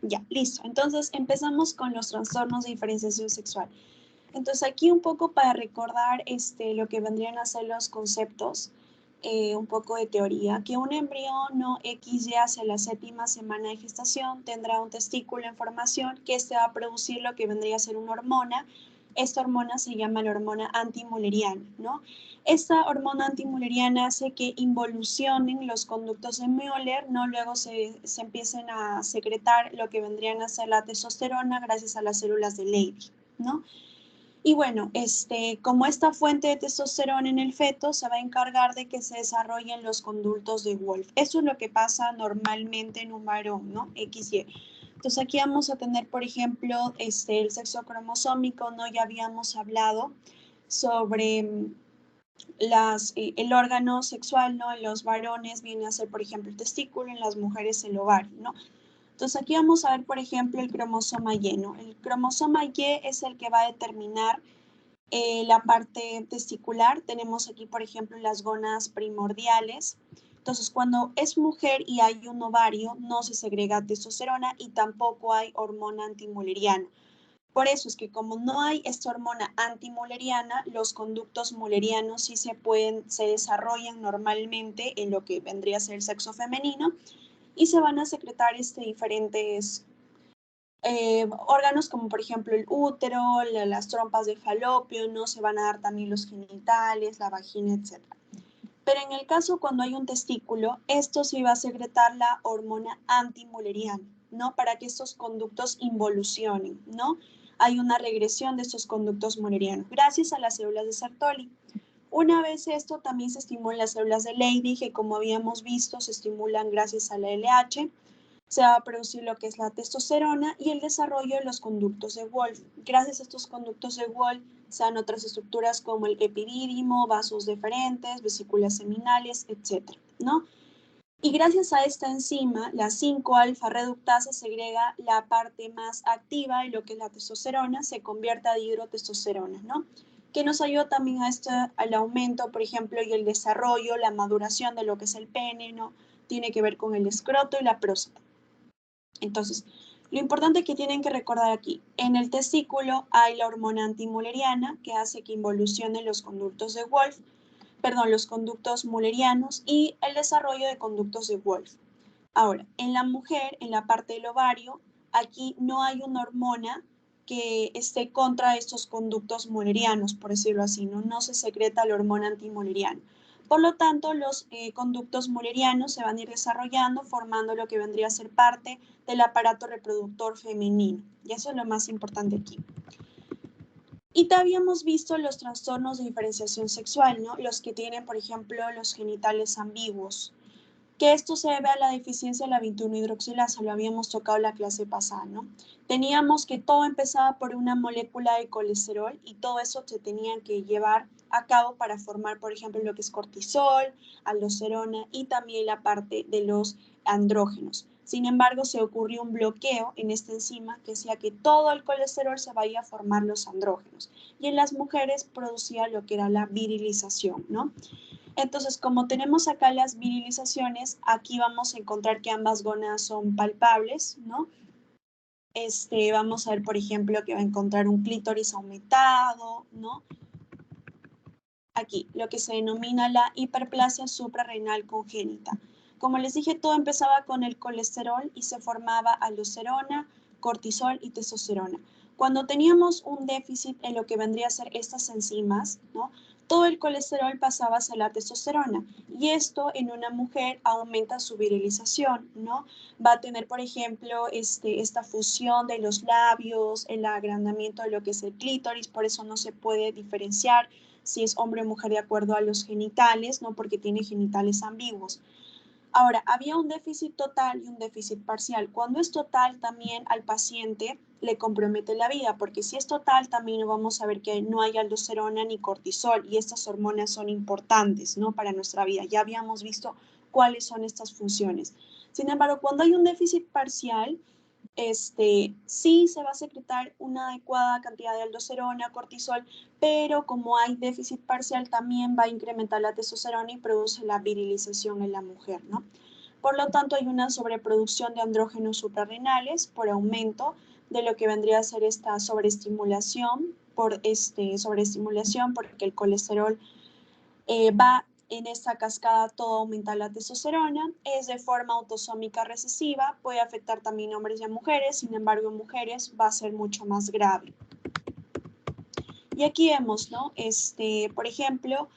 Ya, listo. Entonces empezamos con los trastornos de diferenciación sexual. Entonces aquí un poco para recordar lo que vendrían a ser los conceptos, un poco de teoría, que un embrión no XY hacia la séptima semana de gestación tendrá un testículo en formación que va a producir lo que vendría a ser una hormona. Esta hormona se llama la hormona antimülleriana, ¿no? Esta hormona antimülleriana hace que involucionen los conductos de Müller, ¿no? Luego se empiecen a secretar lo que vendrían a ser la testosterona gracias a las células de Leydig, ¿no? Y bueno, como esta fuente de testosterona en el feto se va a encargar de que se desarrollen los conductos de Wolff. Eso es lo que pasa normalmente en un varón, ¿no? XY. Entonces aquí vamos a tener, por ejemplo, el sexo cromosómico, ¿no? Ya habíamos hablado sobre el órgano sexual, ¿no? En los varones viene a ser, por ejemplo, el testículo, en las mujeres el ovario, ¿no? Entonces aquí vamos a ver, por ejemplo, el cromosoma Y, ¿no? El cromosoma Y es el que va a determinar la parte testicular. Tenemos aquí, por ejemplo, las gónadas primordiales. Entonces, cuando es mujer y hay un ovario, no se segrega testosterona y tampoco hay hormona antimülleriana. Por eso es que como no hay esta hormona antimülleriana, los conductos müllerianos sí se desarrollan normalmente en lo que vendría a ser el sexo femenino y se van a secretar diferentes órganos como por ejemplo el útero, las trompas de falopio, ¿no? Se van a dar también los genitales, la vagina, etc. Pero en el caso cuando hay un testículo, esto sí va a secretar la hormona antimülleriana, ¿no? Para que estos conductos involucionen, ¿no? Hay una regresión de estos conductos müllerianos gracias a las células de Sertoli. Una vez esto, también se estimulan las células de Leydig, que como habíamos visto, se estimulan gracias a la LH, se va a producir lo que es la testosterona y el desarrollo de los conductos de Wolff. Gracias a estos conductos de Wolff se dan otras estructuras como el epidídimo, vasos deferentes, vesículas seminales, etc., ¿no? Y gracias a esta enzima, la 5-alfa reductasa segrega la parte más activa de lo que es la testosterona, se convierte a dihidrotestosterona, ¿no? Que nos ayuda también al aumento, por ejemplo, y el desarrollo, la maduración de lo que es el pene, ¿no? Tiene que ver con el escroto y la próstata. Entonces, lo importante que tienen que recordar aquí, en el testículo hay la hormona antimülleriana que hace que involucionen los conductos de Wolff, los conductos müllerianos y el desarrollo de conductos de Wolff. Ahora, en la mujer, en la parte del ovario, aquí no hay una hormona que esté contra estos conductos müllerianos, por decirlo así, no se secreta la hormona antimülleriana. Por lo tanto, los conductos müllerianos se van a ir desarrollando, formando lo que vendría a ser parte del aparato reproductor femenino. Y eso es lo más importante aquí. Y te habíamos visto los trastornos de diferenciación sexual, ¿no? Los que tienen, por ejemplo, los genitales ambiguos, que esto se debe a la deficiencia de la 21-hidroxilasa, lo habíamos tocado en la clase pasada, ¿no? Teníamos que todo empezaba por una molécula de colesterol y todo eso se tenía que llevar a cabo para formar, por ejemplo, lo que es cortisol, aldosterona y también la parte de los andrógenos. Sin embargo, se ocurrió un bloqueo en esta enzima que hacía que todo el colesterol se vaya a formar los andrógenos. Y en las mujeres producía lo que era la virilización, ¿no? Entonces, como tenemos acá las virilizaciones, aquí vamos a encontrar que ambas gónadas son palpables, ¿no? Vamos a ver, por ejemplo, que va a encontrar un clítoris aumentado, ¿no? Aquí, lo que se denomina la hiperplasia suprarrenal congénita. Como les dije, todo empezaba con el colesterol y se formaba aldosterona, cortisol y testosterona. Cuando teníamos un déficit en lo que vendría a ser estas enzimas, ¿no? Todo el colesterol pasaba hacia la testosterona y esto en una mujer aumenta su virilización, ¿no? Va a tener, por ejemplo, esta fusión de los labios, el agrandamiento de lo que es el clítoris, por eso no se puede diferenciar si es hombre o mujer de acuerdo a los genitales, ¿no? Porque tiene genitales ambiguos. Ahora, había un déficit total y un déficit parcial. Cuando es total, también al paciente le compromete la vida, porque si es total, también vamos a ver que no hay aldosterona ni cortisol, y estas hormonas son importantes, ¿no? Para nuestra vida. Ya habíamos visto cuáles son estas funciones. Sin embargo, cuando hay un déficit parcial, sí se va a secretar una adecuada cantidad de aldosterona, cortisol, pero como hay déficit parcial también va a incrementar la testosterona y produce la virilización en la mujer, ¿no? Por lo tanto, hay una sobreproducción de andrógenos suprarrenales por aumento de lo que vendría a ser esta sobreestimulación, porque el colesterol va en esta cascada todo aumenta la testosterona, es de forma autosómica recesiva, puede afectar también a hombres y a mujeres, sin embargo en mujeres va a ser mucho más grave. Y aquí vemos, ¿no? Por ejemplo,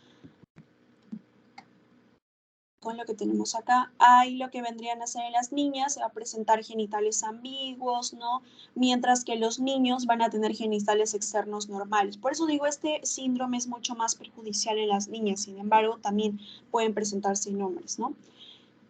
con lo que tenemos acá, hay lo que vendrían a ser en las niñas, se va a presentar genitales ambiguos, ¿no? Mientras que los niños van a tener genitales externos normales. Por eso digo, este síndrome es mucho más perjudicial en las niñas, sin embargo, también pueden presentarse en hombres, ¿no?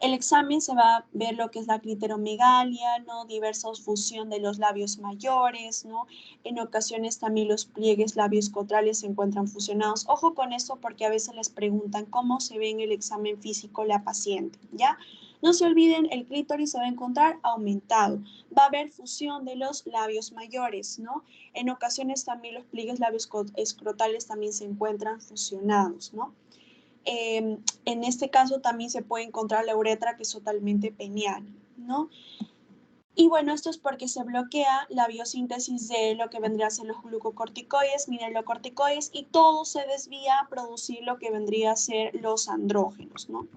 El examen se va a ver lo que es la clitoromegalia, ¿no? Diversa fusión de los labios mayores, ¿no? En ocasiones también los pliegues labioscotrales se encuentran fusionados. Ojo con esto porque a veces les preguntan cómo se ve en el examen físico la paciente, ¿ya? No se olviden, el clítoris se va a encontrar aumentado. Va a haber fusión de los labios mayores, ¿no? En ocasiones también los pliegues labioscrotales también se encuentran fusionados, ¿no? En este caso también se puede encontrar la uretra que es totalmente peniana, ¿no? Y bueno, esto es porque se bloquea la biosíntesis de lo que vendría a ser los glucocorticoides, mineralocorticoides, y todo se desvía a producir lo que vendría a ser los andrógenos, ¿no?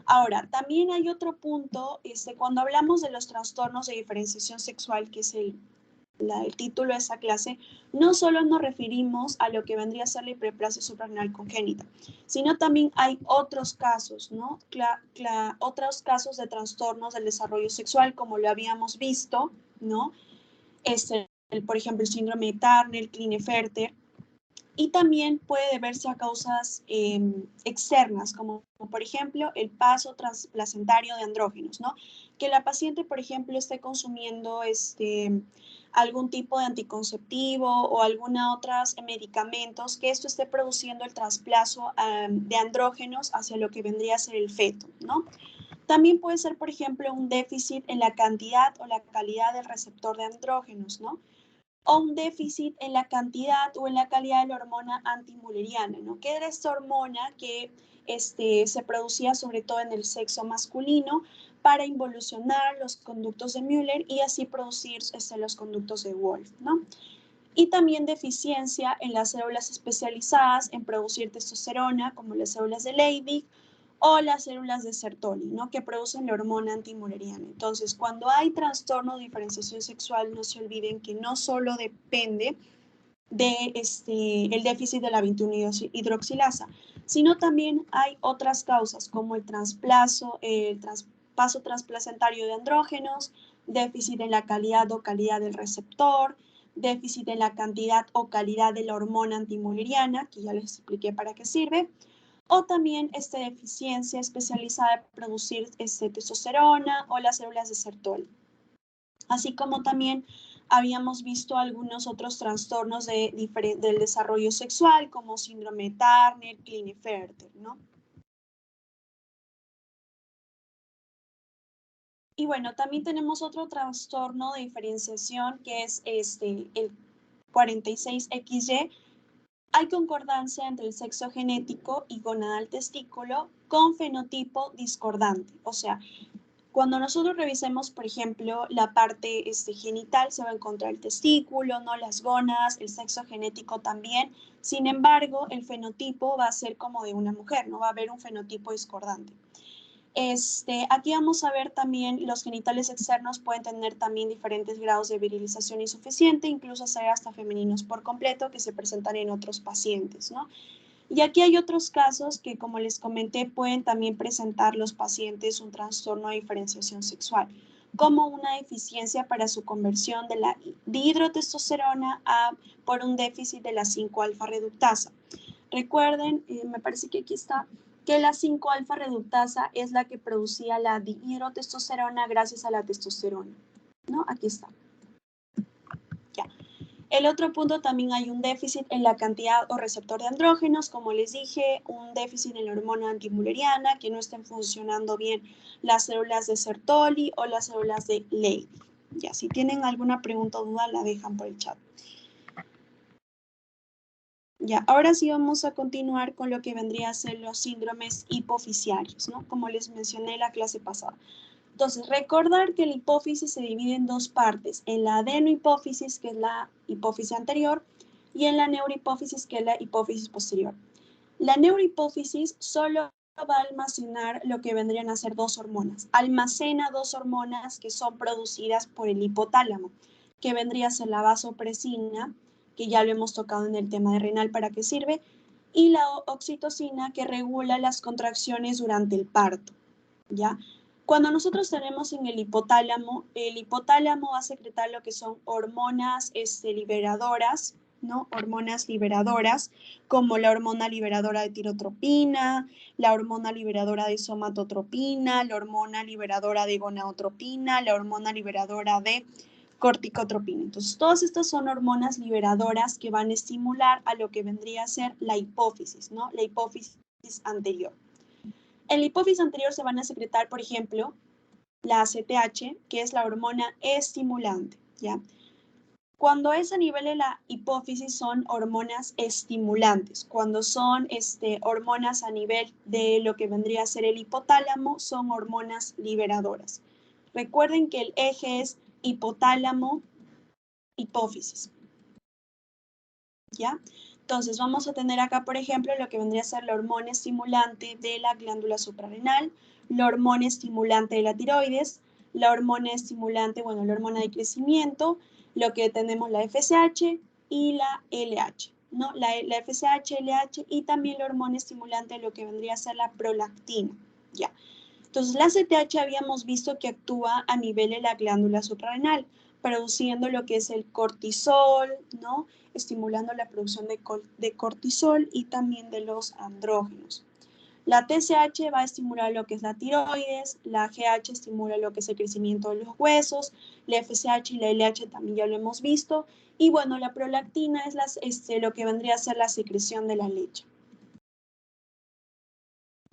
Ahora, también hay otro punto, cuando hablamos de los trastornos de diferenciación sexual, que es el título de esa clase, no solo nos referimos a lo que vendría a ser la hiperplasia suprarrenal congénita, sino también hay otros casos, ¿no? Otros casos de trastornos del desarrollo sexual, como lo habíamos visto, ¿no? Por ejemplo, el síndrome de Turner, Klinefelter, y también puede deberse a causas externas, como por ejemplo el paso transplacentario de andrógenos, ¿no? Que la paciente, por ejemplo, esté consumiendo algún tipo de anticonceptivo o alguna otros medicamentos, que esto esté produciendo el trasplazo de andrógenos hacia lo que vendría a ser el feto, ¿no? También puede ser, por ejemplo, un déficit en la cantidad o la calidad del receptor de andrógenos, ¿no? O un déficit en la cantidad o en la calidad de la hormona antimülleriana, ¿no? Que era esta hormona que se producía sobre todo en el sexo masculino para involucionar los conductos de Müller y así producir los conductos de Wolff, ¿no? Y también deficiencia en las células especializadas en producir testosterona, como las células de Leydig o las células de Sertoli, ¿no? Que producen la hormona antimülleriana. Entonces, cuando hay trastorno de diferenciación sexual, no se olviden que no solo depende de el déficit de la 21-hidroxilasa, sino también hay otras causas como el traspaso transplacentario de andrógenos, déficit en la calidad o calidad del receptor, déficit en la cantidad o calidad de la hormona antimülleriana, que ya les expliqué para qué sirve, o también deficiencia especializada en producir testosterona o las células de Sertoli. Así como también habíamos visto algunos otros trastornos del desarrollo sexual, como síndrome de Turner, Klinefelter, ¿no? Y bueno, también tenemos otro trastorno de diferenciación que es el 46XY. Hay concordancia entre el sexo genético y gonadal testículo con fenotipo discordante. O sea, cuando nosotros revisemos, por ejemplo, la parte genital, se va a encontrar el testículo, ¿no? Las gónadas, el sexo genético también. Sin embargo, el fenotipo va a ser como de una mujer, no va a haber un fenotipo discordante. Aquí vamos a ver también los genitales externos pueden tener también diferentes grados de virilización insuficiente, incluso ser hasta femeninos por completo que se presentan en otros pacientes, ¿no? Y aquí hay otros casos que, como les comenté, pueden también presentar los pacientes un trastorno de diferenciación sexual, como una deficiencia para su conversión de la dihidrotestosterona por un déficit de la 5-alfa reductasa. Recuerden, me parece que aquí está, que la 5-alfa reductasa es la que producía la dihidrotestosterona gracias a la testosterona, ¿no? Aquí está. Ya. El otro punto también hay un déficit en la cantidad o receptor de andrógenos, como les dije, un déficit en la hormona antimülleriana, que no estén funcionando bien las células de Sertoli o las células de Leydig. Ya, si tienen alguna pregunta o duda, la dejan por el chat. Ya, ahora sí vamos a continuar con lo que vendría a ser los síndromes hipofisiarios, ¿no? Como les mencioné en la clase pasada. Entonces, recordar que la hipófisis se divide en dos partes, en la adenohipófisis, que es la hipófisis anterior, y en la neurohipófisis, que es la hipófisis posterior. La neurohipófisis solo va a almacenar lo que vendrían a ser dos hormonas. Almacena dos hormonas que son producidas por el hipotálamo, que vendría a ser la vasopresina, que ya lo hemos tocado en el tema de renal para qué sirve, y la oxitocina, que regula las contracciones durante el parto, ¿ya? Cuando nosotros tenemos en el hipotálamo va a secretar lo que son hormonas liberadoras, ¿no? Hormonas liberadoras, como la hormona liberadora de tirotropina, la hormona liberadora de somatotropina, la hormona liberadora de gonadotropina, la hormona liberadora de corticotropina. Entonces, todas estas son hormonas liberadoras que van a estimular a lo que vendría a ser la hipófisis, ¿no? La hipófisis anterior. En la hipófisis anterior se van a secretar, por ejemplo, la ACTH, que es la hormona estimulante, ¿ya? Cuando es a nivel de la hipófisis son hormonas estimulantes. Cuando son hormonas a nivel de lo que vendría a ser el hipotálamo, son hormonas liberadoras. Recuerden que el eje es hipotálamo-hipófisis, ¿ya? Entonces vamos a tener acá, por ejemplo, lo que vendría a ser la hormona estimulante de la glándula suprarrenal, la hormona estimulante de la tiroides, la hormona estimulante, bueno, la hormona de crecimiento, lo que tenemos la FSH y la LH, ¿no? La FSH, LH y también la hormona estimulante de lo que vendría a ser la prolactina, ¿ya? Entonces, la ACTH habíamos visto que actúa a nivel de la glándula suprarrenal, produciendo lo que es el cortisol, ¿no? Estimulando la producción de cortisol y también de los andrógenos. La TSH va a estimular lo que es la tiroides, la GH estimula lo que es el crecimiento de los huesos, la FSH y la LH también ya lo hemos visto, y bueno, la prolactina es lo que vendría a ser la secreción de la leche.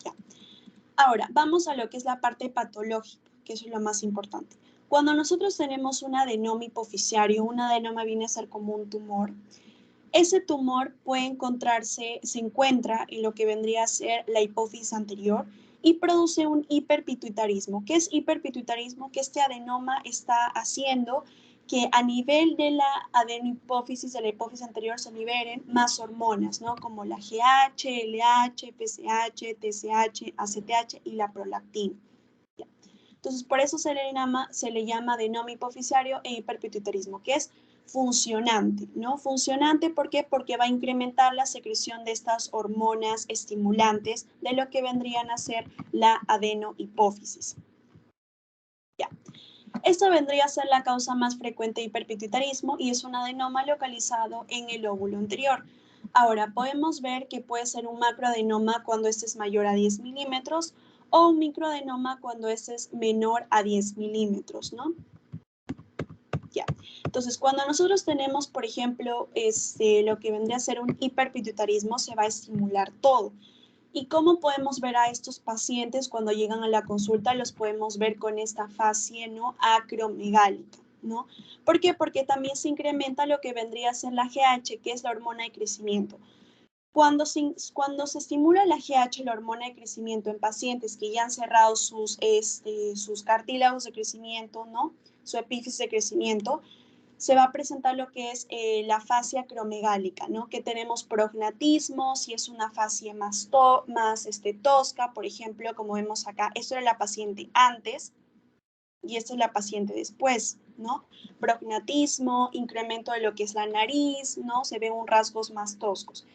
Ya. Ahora, vamos a lo que es la parte patológica, que eso es lo más importante. Cuando nosotros tenemos un adenoma hipoficiario, un adenoma viene a ser como un tumor, ese tumor puede encontrarse, se encuentra en lo que vendría a ser la hipófisis anterior y produce un hiperpituitarismo. ¿Qué es hiperpituitarismo? Que este adenoma está haciendo que a nivel de la adenohipófisis, de la hipófisis anterior, se liberen más hormonas, ¿no? Como la GH, LH, PSH, TSH, ACTH y la prolactina. Entonces, por eso se le llama adenoma hipoficiario e hiperpituitarismo, que es funcionante, ¿no? Funcionante, ¿por qué? Porque va a incrementar la secreción de estas hormonas estimulantes de lo que vendrían a ser la adenohipófisis. Ya. Esto vendría a ser la causa más frecuente de hiperpituitarismo y es un adenoma localizado en el óvulo anterior. Ahora, podemos ver que puede ser un macroadenoma cuando este es mayor a 10 milímetros o un microadenoma cuando este es menor a 10 milímetros, ¿no? Ya. Entonces, cuando nosotros tenemos, por ejemplo, lo que vendría a ser un hiperpituitarismo, se va a estimular todo. ¿Y cómo podemos ver a estos pacientes cuando llegan a la consulta? Los podemos ver con esta fascia, ¿no? Acromegálica, ¿no? ¿Por qué? Porque también se incrementa lo que vendría a ser la GH, que es la hormona de crecimiento. Cuando se estimula la GH, la hormona de crecimiento, en pacientes que ya han cerrado sus cartílagos de crecimiento, ¿no? Su epífisis de crecimiento, se va a presentar lo que es la fascia acromegálica, ¿no? Que tenemos prognatismo, si es una fascia más tosca, por ejemplo, como vemos acá, esto era la paciente antes y esto es la paciente después, ¿no? Prognatismo, incremento de lo que es la nariz, ¿no? Se ven rasgos más toscos.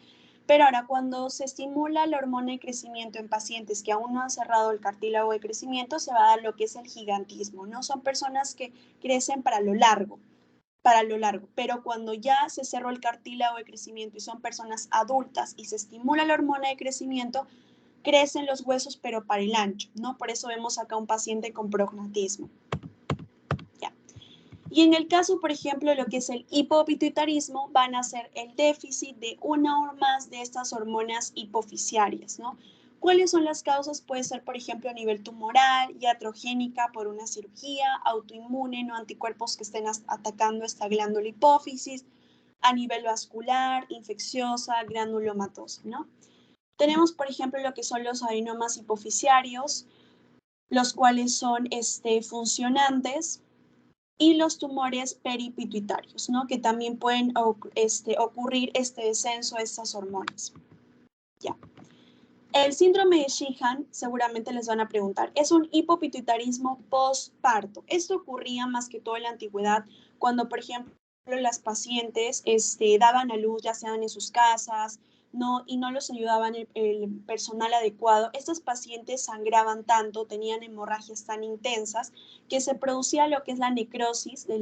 Pero ahora, cuando se estimula la hormona de crecimiento en pacientes que aún no han cerrado el cartílago de crecimiento, se va a dar lo que es el gigantismo, ¿no? Son personas que crecen para lo largo, pero cuando ya se cerró el cartílago de crecimiento y son personas adultas y se estimula la hormona de crecimiento, crecen los huesos pero para el ancho, ¿no? Por eso vemos acá un paciente con prognatismo. Ya. Y en el caso, por ejemplo, lo que es el hipopituitarismo, van a ser el déficit de una o más de estas hormonas hipofisiarias, ¿no? ¿Cuáles son las causas? Puede ser, por ejemplo, a nivel tumoral, iatrogénica por una cirugía, autoinmune, no anticuerpos que estén atacando esta glándula hipófisis, a nivel vascular, infecciosa, granulomatosa, ¿no? Tenemos, por ejemplo, lo que son los adenomas hipofisiarios, los cuales son funcionantes, y los tumores peripituitarios, ¿no? Que también pueden ocurrir descenso de estas hormonas. Ya. El síndrome de Sheehan, seguramente les van a preguntar, es un hipopituitarismo postparto. Esto ocurría más que todo en la antigüedad, cuando, por ejemplo, las pacientes daban a luz, ya sean en sus casas, y no los ayudaban el personal adecuado. Estas pacientes sangraban tanto, tenían hemorragias tan intensas, que se producía lo que es la necrosis de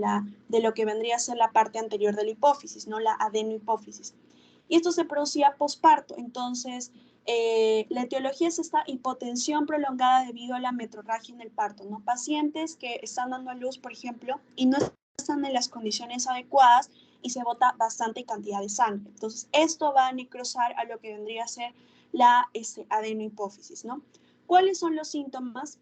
lo que vendría a ser la parte anterior de la hipófisis, ¿no? La adenohipófisis. Y esto se producía postparto. Entonces, la etiología es esta hipotensión prolongada debido a la metrorragia en el parto, ¿no? Pacientes que están dando a luz, por ejemplo, y no están en las condiciones adecuadas y se bota bastante cantidad de sangre. Entonces, esto va a necrosar a lo que vendría a ser la adenohipófisis, ¿no? ¿Cuáles son los síntomas?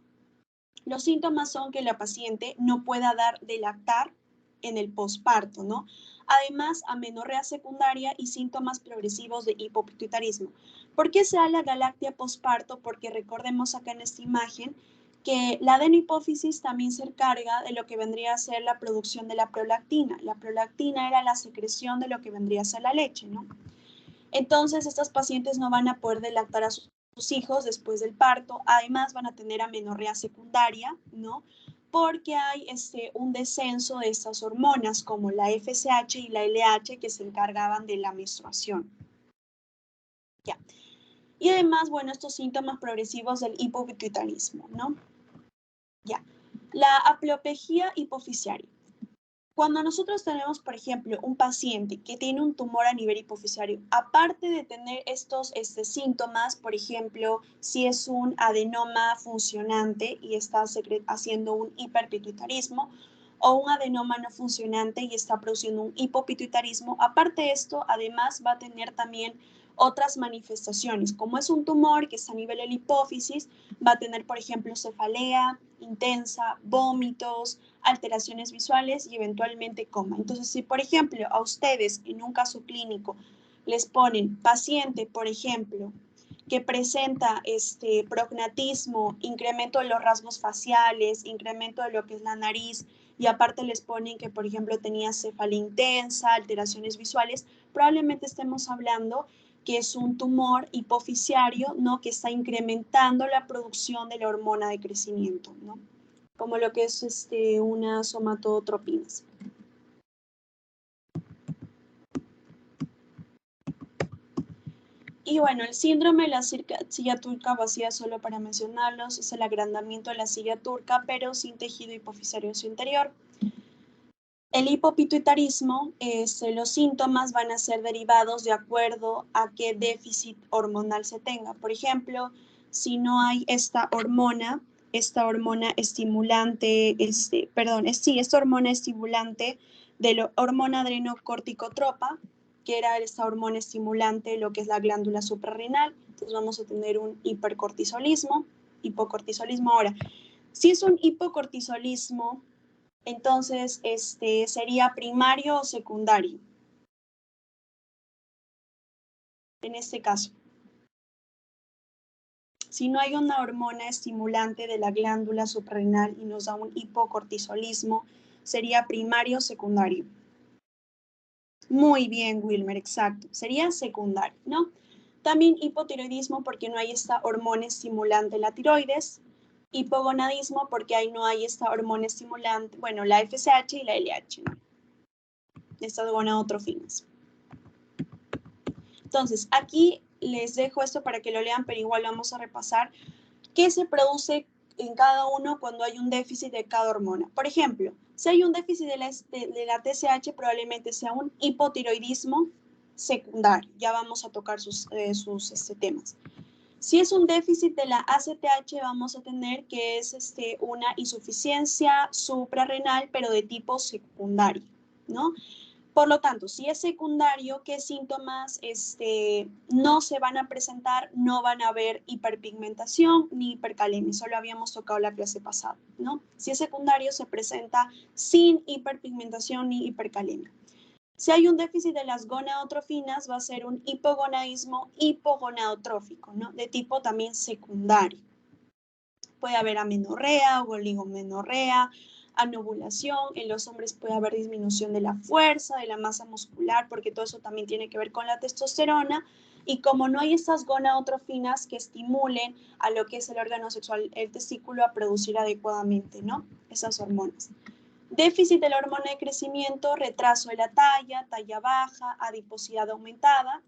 Los síntomas son que la paciente no pueda dar de lactar en el posparto, ¿no? Además, amenorrea secundaria y síntomas progresivos de hipopituitarismo. ¿Por qué se da la galactia posparto? Porque recordemos acá en esta imagen que la adenohipófisis también se encarga de lo que vendría a ser la producción de la prolactina. La prolactina era la secreción de lo que vendría a ser la leche, ¿no? Entonces, estas pacientes no van a poder lactar a sus hijos después del parto. Además, van a tener amenorrea secundaria, ¿no? Porque hay un descenso de estas hormonas como la FSH y la LH que se encargaban de la menstruación. Ya. Y además, bueno, estos síntomas progresivos del hipopituitarismo, ¿no? Ya. La aplopejía hipofisiaria. Cuando nosotros tenemos, por ejemplo, un paciente que tiene un tumor a nivel hipofisiario, aparte de tener estos síntomas, por ejemplo, si es un adenoma funcionante y está haciendo un hiperpituitarismo, o un adenoma no funcionante y está produciendo un hipopituitarismo, aparte de esto, además va a tener también otras manifestaciones. Como es un tumor que está a nivel de la hipófisis, va a tener, por ejemplo, cefalea intensa, vómitos, alteraciones visuales y eventualmente coma. Entonces, si por ejemplo a ustedes en un caso clínico les ponen paciente, por ejemplo, que presenta prognatismo, incremento de los rasgos faciales, incremento de lo que es la nariz, y aparte les ponen que, por ejemplo, tenía cefalea intensa, alteraciones visuales, probablemente estemos hablando que es un tumor hipofisiario, ¿no? Que está incrementando la producción de la hormona de crecimiento, ¿no? Como lo que es unas somatotropinas. Y bueno, el síndrome de la silla turca vacía, solo para mencionarlos, es el agrandamiento de la silla turca, pero sin tejido hipofisiario en su interior. El hipopituitarismo, los síntomas van a ser derivados de acuerdo a qué déficit hormonal se tenga. Por ejemplo, si no hay esta hormona estimulante, esta hormona estimulante de la hormona adrenocorticotropa, que era esta hormona estimulante, lo que es la glándula suprarrenal, entonces vamos a tener un hipocortisolismo. Ahora, si es un hipocortisolismo, entonces, sería primario o secundario. En este caso, si no hay una hormona estimulante de la glándula suprarrenal y nos da un hipocortisolismo, sería primario o secundario. Muy bien, Wilmer, exacto. Sería secundario, ¿no? También hipotiroidismo porque no hay esta hormona estimulante de la tiroides. Hipogonadismo porque ahí no hay esta hormona estimulante, bueno, la FSH y la LH, ¿no? Estas gonadotrofinas. Entonces, aquí les dejo esto para que lo lean, pero igual vamos a repasar qué se produce en cada uno cuando hay un déficit de cada hormona. Por ejemplo, si hay un déficit de la TSH, probablemente sea un hipotiroidismo secundario. Ya vamos a tocar sus temas. Si es un déficit de la ACTH, vamos a tener que es una insuficiencia suprarrenal, pero de tipo secundario, ¿no? Por lo tanto, si es secundario, ¿qué síntomas no se van a presentar? No van a haber hiperpigmentación ni hipercalemia. Eso lo habíamos tocado la clase pasada, ¿no? Si es secundario, se presenta sin hiperpigmentación ni hipercalemia. Si hay un déficit de las gonadotrofinas, va a ser un hipogonadismo hipogonadotrófico, ¿no? De tipo también secundario. Puede haber amenorrea, oligomenorrea, anovulación. En los hombres puede haber disminución de la fuerza, de la masa muscular, porque todo eso también tiene que ver con la testosterona. Y como no hay estas gonadotrofinas que estimulen a lo que es el órgano sexual, el testículo, a producir adecuadamente, ¿no? Esas hormonas. Déficit de la hormona de crecimiento, retraso de la talla, talla baja, adiposidad aumentada.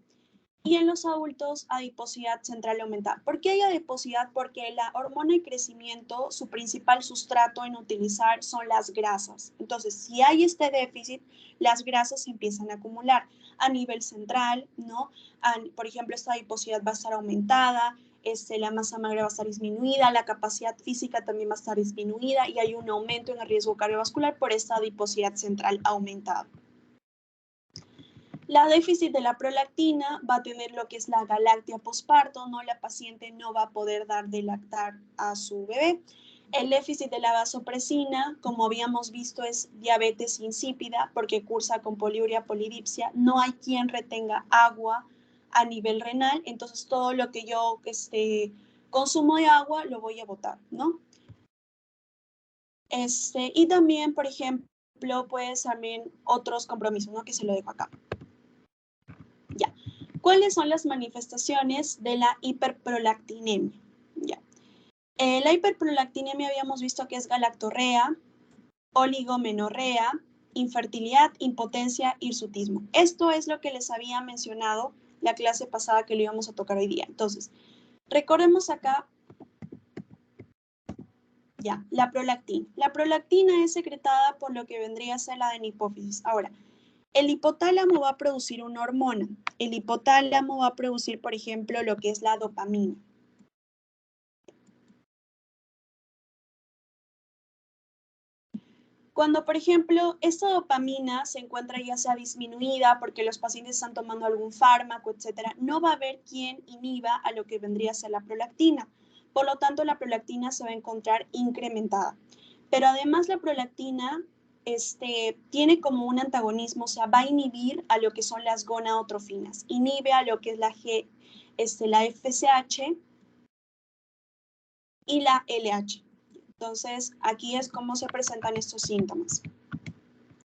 Y en los adultos, adiposidad central aumentada. ¿Por qué hay adiposidad? Porque la hormona de crecimiento, su principal sustrato en utilizar son las grasas. Entonces, si hay este déficit, las grasas se empiezan a acumular a nivel central, ¿no? Por ejemplo, esta adiposidad va a estar aumentada, la masa magra va a estar disminuida, la capacidad física también va a estar disminuida y hay un aumento en el riesgo cardiovascular por esta adiposidad central aumentada. La déficit de la prolactina va a tener lo que es la galactia posparto, ¿no? La paciente no va a poder dar de lactar a su bebé. El déficit de la vasopresina, como habíamos visto, es diabetes insípida porque cursa con poliuria, polidipsia. No hay quien retenga agua a nivel renal, entonces todo lo que yo consumo de agua lo voy a botar, ¿no? Y también, por ejemplo, pues también otros compromisos, ¿no? Que se lo dejo acá. Ya. ¿Cuáles son las manifestaciones de la hiperprolactinemia? Ya. La hiperprolactinemia habíamos visto que es galactorrea, oligomenorrea, infertilidad, impotencia, hirsutismo. Esto es lo que les había mencionado la clase pasada que lo íbamos a tocar hoy día. Entonces, recordemos acá, ya, la prolactina. La prolactina es secretada por lo que vendría a ser la adenipófisis. Ahora, el hipotálamo va a producir una hormona. El hipotálamo va a producir, por ejemplo, lo que es la dopamina. Cuando, por ejemplo, esta dopamina se encuentra ya sea disminuida porque los pacientes están tomando algún fármaco, etcétera, no va a haber quien inhiba a lo que vendría a ser la prolactina. Por lo tanto, la prolactina se va a encontrar incrementada. Pero además la prolactina tiene como un antagonismo, o sea, va a inhibir a lo que son las gonadotrofinas, inhibe a lo que es la FSH y la LH. Entonces, aquí es cómo se presentan estos síntomas.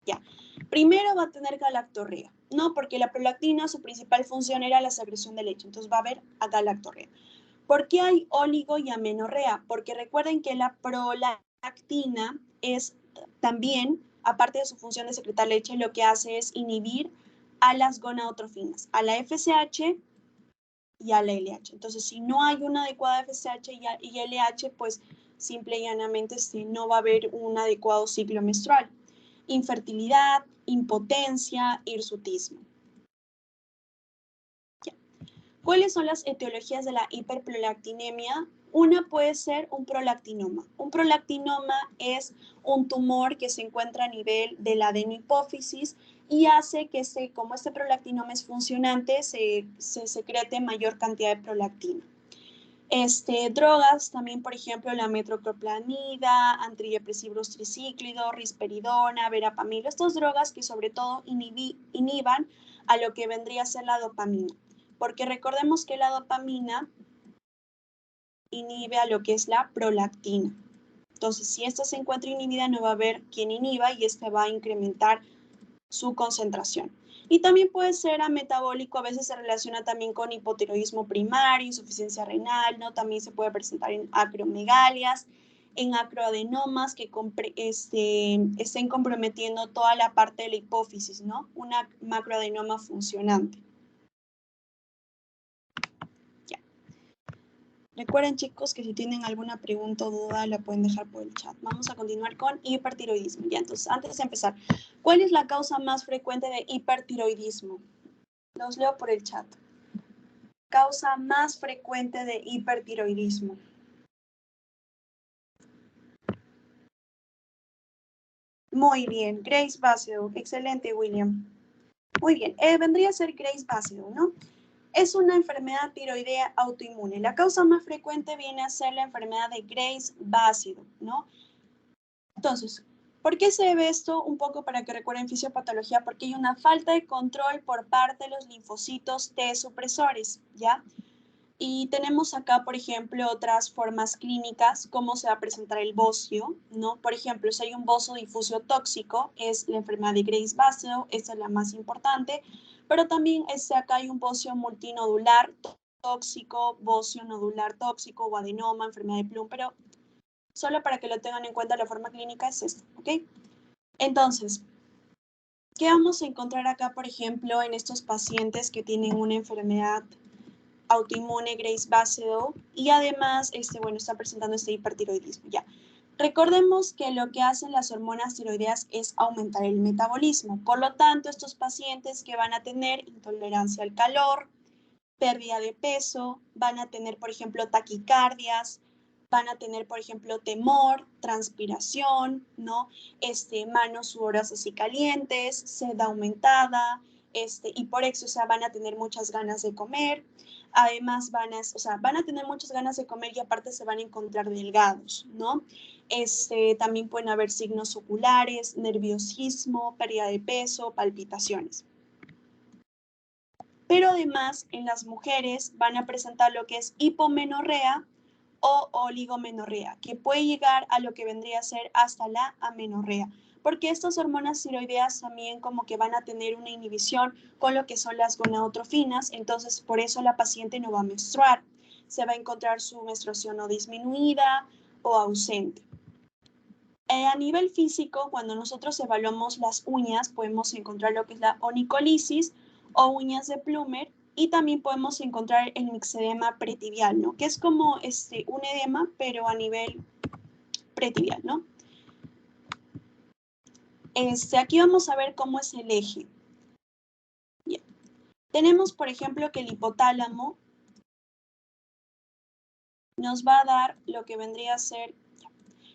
Ya. Primero va a tener galactorrea, ¿no? Porque la prolactina, su principal función era la secreción de leche, entonces va a haber galactorrea. ¿Por qué hay oligo y amenorrea? Porque recuerden que la prolactina es también, aparte de su función de secretar leche, lo que hace es inhibir a las gonadotrofinas, a la FSH y a la LH. Entonces, si no hay una adecuada FSH y LH, pues simple y llanamente no va a haber un adecuado ciclo menstrual. Infertilidad, impotencia, hirsutismo. Ya. ¿Cuáles son las etiologías de la hiperprolactinemia? Una puede ser un prolactinoma. Un prolactinoma es un tumor que se encuentra a nivel de la adenopófisis y hace que como este prolactinoma es funcionante, se secrete mayor cantidad de prolactina. Drogas, también por ejemplo la metoclopramida, antidepresivos tricíclidos, risperidona, verapamil, estas drogas que sobre todo inhiban a lo que vendría a ser la dopamina, porque recordemos que la dopamina inhibe a lo que es la prolactina. Entonces, si esta se encuentra inhibida, no va a haber quien inhiba y va a incrementar su concentración. Y también puede ser metabólico, a veces se relaciona también con hipotiroidismo primario, insuficiencia renal, ¿no? También se puede presentar en acromegalias, en acroadenomas que estén comprometiendo toda la parte de la hipófisis, ¿no? Una macroadenoma funcionante. Ya. Recuerden, chicos, que si tienen alguna pregunta o duda, la pueden dejar por el chat. Vamos a continuar con hipertiroidismo. Ya, entonces, antes de empezar, ¿cuál es la causa más frecuente de hipertiroidismo? Los leo por el chat. Causa más frecuente de hipertiroidismo. Muy bien, Grace Basedow. Excelente, William. Muy bien, vendría a ser Grace Basedow, ¿no? Es una enfermedad tiroidea autoinmune. La causa más frecuente viene a ser la enfermedad de Grace Basedow, ¿no? Entonces, ¿Por qué se debe esto? Un poco para que recuerden fisiopatología, porque hay una falta de control por parte de los linfocitos T supresores, ¿ya? Y tenemos acá, por ejemplo, otras formas clínicas, cómo se va a presentar el bocio, ¿no? Por ejemplo, si hay un bocio difuso tóxico, es la enfermedad de Graves-Basedow, esta es la más importante, pero también acá hay un bocio multinodular tóxico, bocio nodular tóxico o adenoma, enfermedad de Plum, pero solo para que lo tengan en cuenta, la forma clínica es esta, ¿ok? Entonces, ¿qué vamos a encontrar acá, por ejemplo, en estos pacientes que tienen una enfermedad autoinmune Graves-Basedow y además, bueno, está presentando este hipertiroidismo, ya. Recordemos que lo que hacen las hormonas tiroideas es aumentar el metabolismo. Por lo tanto, estos pacientes que van a tener intolerancia al calor, pérdida de peso, van a tener, por ejemplo, taquicardias, van a tener, por ejemplo, temor, transpiración, ¿no? Manos sudorosas y calientes, sed aumentada, y por eso, o sea, van a tener muchas ganas de comer. Además, van a tener muchas ganas de comer y aparte se van a encontrar delgados, ¿no? También pueden haber signos oculares, nerviosismo, pérdida de peso, palpitaciones. Pero además, en las mujeres van a presentar lo que es hipomenorrea o oligomenorrea, que puede llegar a lo que vendría a ser hasta la amenorrea, porque estas hormonas tiroideas también como que van a tener una inhibición con lo que son las gonadotrofinas, entonces por eso la paciente no va a menstruar, se va a encontrar su menstruación o disminuida o ausente. A nivel físico, cuando nosotros evaluamos las uñas, podemos encontrar lo que es la onicolisis o uñas de Plummer, y también podemos encontrar el mixedema pretibial, ¿no? Que es como un edema, pero a nivel pretibial, ¿no? Aquí vamos a ver cómo es el eje. Bien. Tenemos, por ejemplo, que el hipotálamo nos va a dar lo que vendría a ser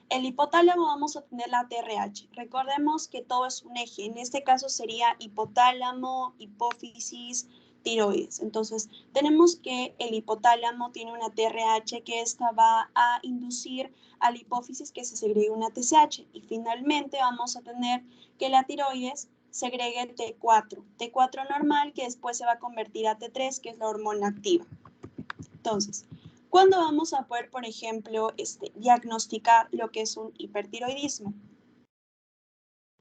el hipotálamo. Vamos a tener la TRH. Recordemos que todo es un eje. En este caso sería hipotálamo, hipófisis, tiroides. Entonces, tenemos que el hipotálamo tiene una TRH que esta va a inducir a la hipófisis que se segregue una TSH. Y finalmente vamos a tener que la tiroides segregue T4. T4 normal que después se va a convertir a T3, que es la hormona activa. Entonces, ¿cuándo vamos a poder, por ejemplo, diagnosticar lo que es un hipertiroidismo?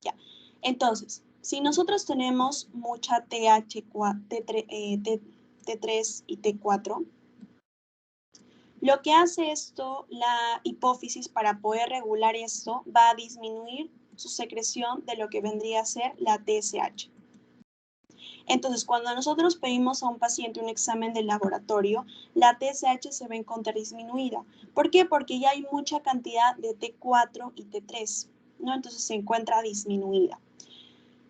Ya. Entonces, si nosotros tenemos mucha T3 y T4, lo que hace esto, la hipófisis, para poder regular esto, va a disminuir su secreción de lo que vendría a ser la TSH. Entonces, cuando nosotros pedimos a un paciente un examen de laboratorio, la TSH se va a encontrar disminuida. ¿Por qué? Porque ya hay mucha cantidad de T4 y T3, ¿no? Entonces se encuentra disminuida.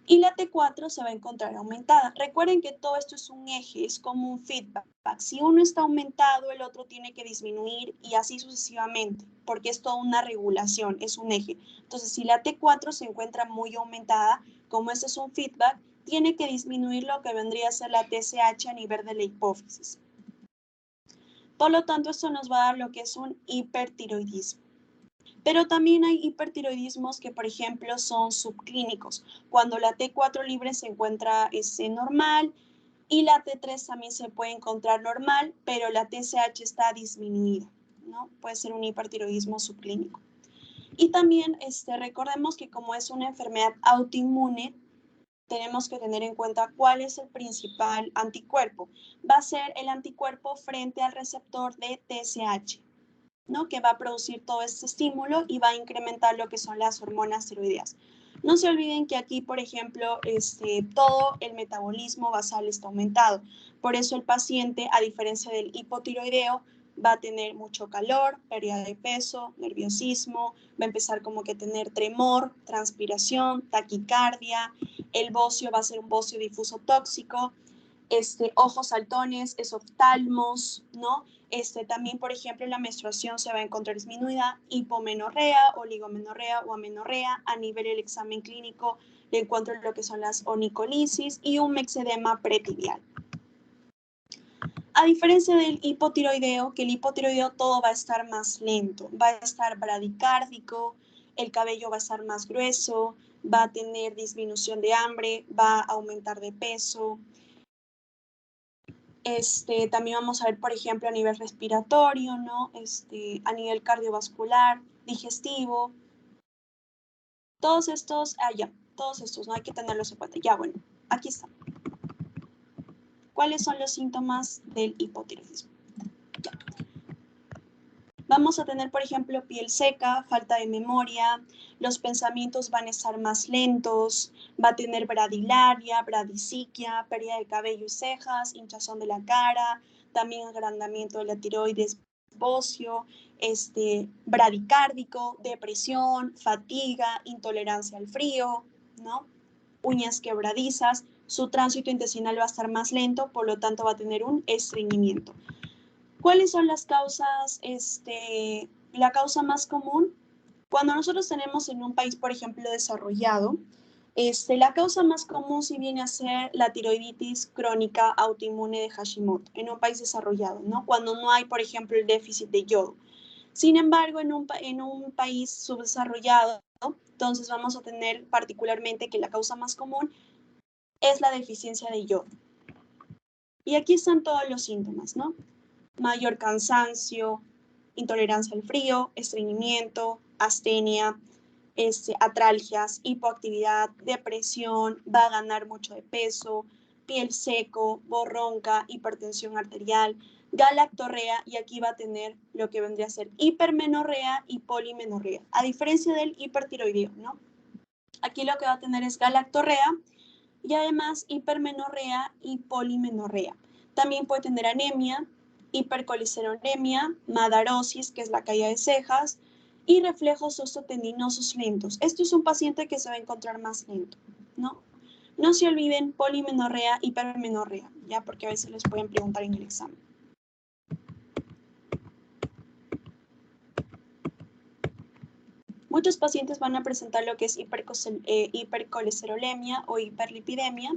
Y la T4 se va a encontrar aumentada. Recuerden que todo esto es un eje, es como un feedback. Si uno está aumentado, el otro tiene que disminuir y así sucesivamente, porque es toda una regulación, es un eje. Entonces, si la T4 se encuentra muy aumentada, como este es un feedback, tiene que disminuir lo que vendría a ser la TSH a nivel de la hipófisis. Por lo tanto, esto nos va a dar lo que es un hipertiroidismo. Pero también hay hipertiroidismos que, por ejemplo, son subclínicos, cuando la T4 libre se encuentra normal y la T3 también se puede encontrar normal, pero la TSH está disminuida, ¿no? Puede ser un hipertiroidismo subclínico. Y también recordemos que como es una enfermedad autoinmune, tenemos que tener en cuenta cuál es el principal anticuerpo. Va a ser el anticuerpo frente al receptor de TSH, ¿no? Que va a producir todo este estímulo y va a incrementar lo que son las hormonas tiroideas. No se olviden que aquí, por ejemplo, todo el metabolismo basal está aumentado. Por eso el paciente, a diferencia del hipotiroideo, va a tener mucho calor, pérdida de peso, nerviosismo, va a empezar como que a tener tremor, transpiración, taquicardia, el bocio va a ser un bocio difuso tóxico, ojos saltones, esoftalmos, ¿no? También, por ejemplo, la menstruación se va a encontrar disminuida, hipomenorrea, oligomenorrea o amenorrea. A nivel del examen clínico le encuentro lo que son las onicolisis y un mexedema pretibial. A diferencia del hipotiroideo, que el hipotiroideo todo va a estar más lento, va a estar bradicárdico, el cabello va a estar más grueso, va a tener disminución de hambre, va a aumentar de peso. También vamos a ver, por ejemplo, a nivel respiratorio, ¿no? A nivel cardiovascular, digestivo. Todos estos, todos estos, no hay que tenerlos en cuenta. Ya, bueno, aquí está. ¿Cuáles son los síntomas del hipotiroidismo? Ya. Vamos a tener, por ejemplo, piel seca, falta de memoria, los pensamientos van a estar más lentos, va a tener bradilaria, bradisiquia, pérdida de cabello y cejas, hinchazón de la cara, también agrandamiento de la tiroides, bocio, bradicárdico, depresión, fatiga, intolerancia al frío, ¿no? Uñas quebradizas, su tránsito intestinal va a estar más lento, por lo tanto va a tener un estreñimiento. ¿Cuáles son las causas? La causa más común, cuando nosotros tenemos en un país, por ejemplo, desarrollado, la causa más común sí viene a ser la tiroiditis crónica autoinmune de Hashimoto, en un país desarrollado, ¿no? Cuando no hay, por ejemplo, el déficit de yodo. Sin embargo, en un país subdesarrollado, entonces vamos a tener particularmente que la causa más común es la deficiencia de yodo. Y aquí están todos los síntomas, ¿no? Mayor cansancio, intolerancia al frío, estreñimiento, astenia, atralgias, hipoactividad, depresión, va a ganar mucho de peso, piel seco, voz ronca, hipertensión arterial, galactorrea, y aquí va a tener lo que vendría a ser hipermenorrea y polimenorrea, a diferencia del hipertiroideo, ¿no? Aquí lo que va a tener es galactorrea y además hipermenorrea y polimenorrea. También puede tener anemia, hipercolesterolemia, madarosis, que es la caída de cejas, y reflejos osteotendinosos lentos. Esto es un paciente que se va a encontrar más lento, ¿no? No se olviden polimenorrea, hipermenorrea, ya, porque a veces les pueden preguntar en el examen. Muchos pacientes van a presentar lo que es hipercolesterolemia o hiperlipidemia.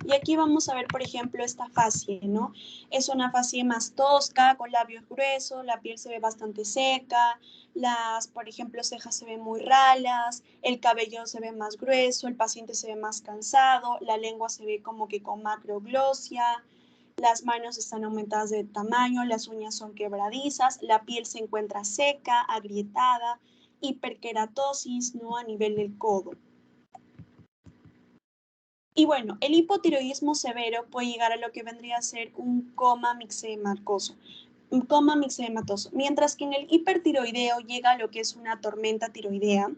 Y aquí vamos a ver, por ejemplo, esta facie, ¿no? Es una facie más tosca, con labios gruesos, la piel se ve bastante seca, las, por ejemplo, cejas se ven muy ralas, el cabello se ve más grueso, el paciente se ve más cansado, la lengua se ve como que con macroglosia, las manos están aumentadas de tamaño, las uñas son quebradizas, la piel se encuentra seca, agrietada, hiperkeratosis, ¿no? A nivel del codo. Y bueno, el hipotiroidismo severo puede llegar a lo que vendría a ser un coma mixedematoso, mientras que en el hipertiroideo llega a lo que es una tormenta tiroidea,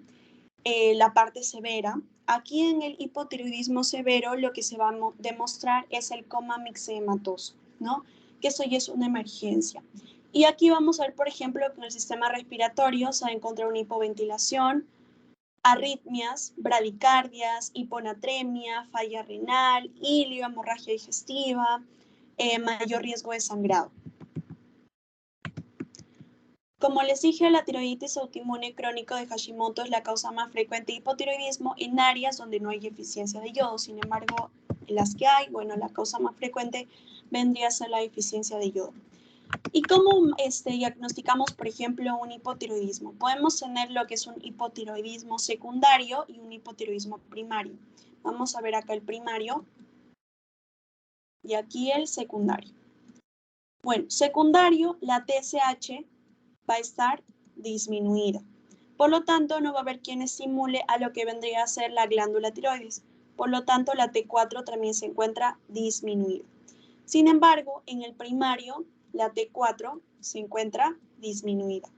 la parte severa. Aquí en el hipotiroidismo severo lo que se va a demostrar es el coma mixedematoso, ¿no? Que eso ya es una emergencia. Y aquí vamos a ver, por ejemplo, que en el sistema respiratorio se va a encontrar una hipoventilación, arritmias, bradicardias, hiponatremia, falla renal, ilio, hemorragia digestiva, mayor riesgo de sangrado. Como les dije, la tiroiditis autoinmune crónico de Hashimoto es la causa más frecuente de hipotiroidismo en áreas donde no hay eficiencia de yodo. Sin embargo, en las que hay, bueno, la causa más frecuente vendría a ser la deficiencia de yodo. ¿Y cómo diagnosticamos, por ejemplo, un hipotiroidismo? Podemos tener lo que es un hipotiroidismo secundario y un hipotiroidismo primario. Vamos a ver acá el primario y aquí el secundario. Bueno, secundario, la TSH va a estar disminuida. Por lo tanto, no va a haber quien estimule a lo que vendría a ser la glándula tiroides. Por lo tanto, la T4 también se encuentra disminuida. Sin embargo, en el primario, la T4 se encuentra disminuida.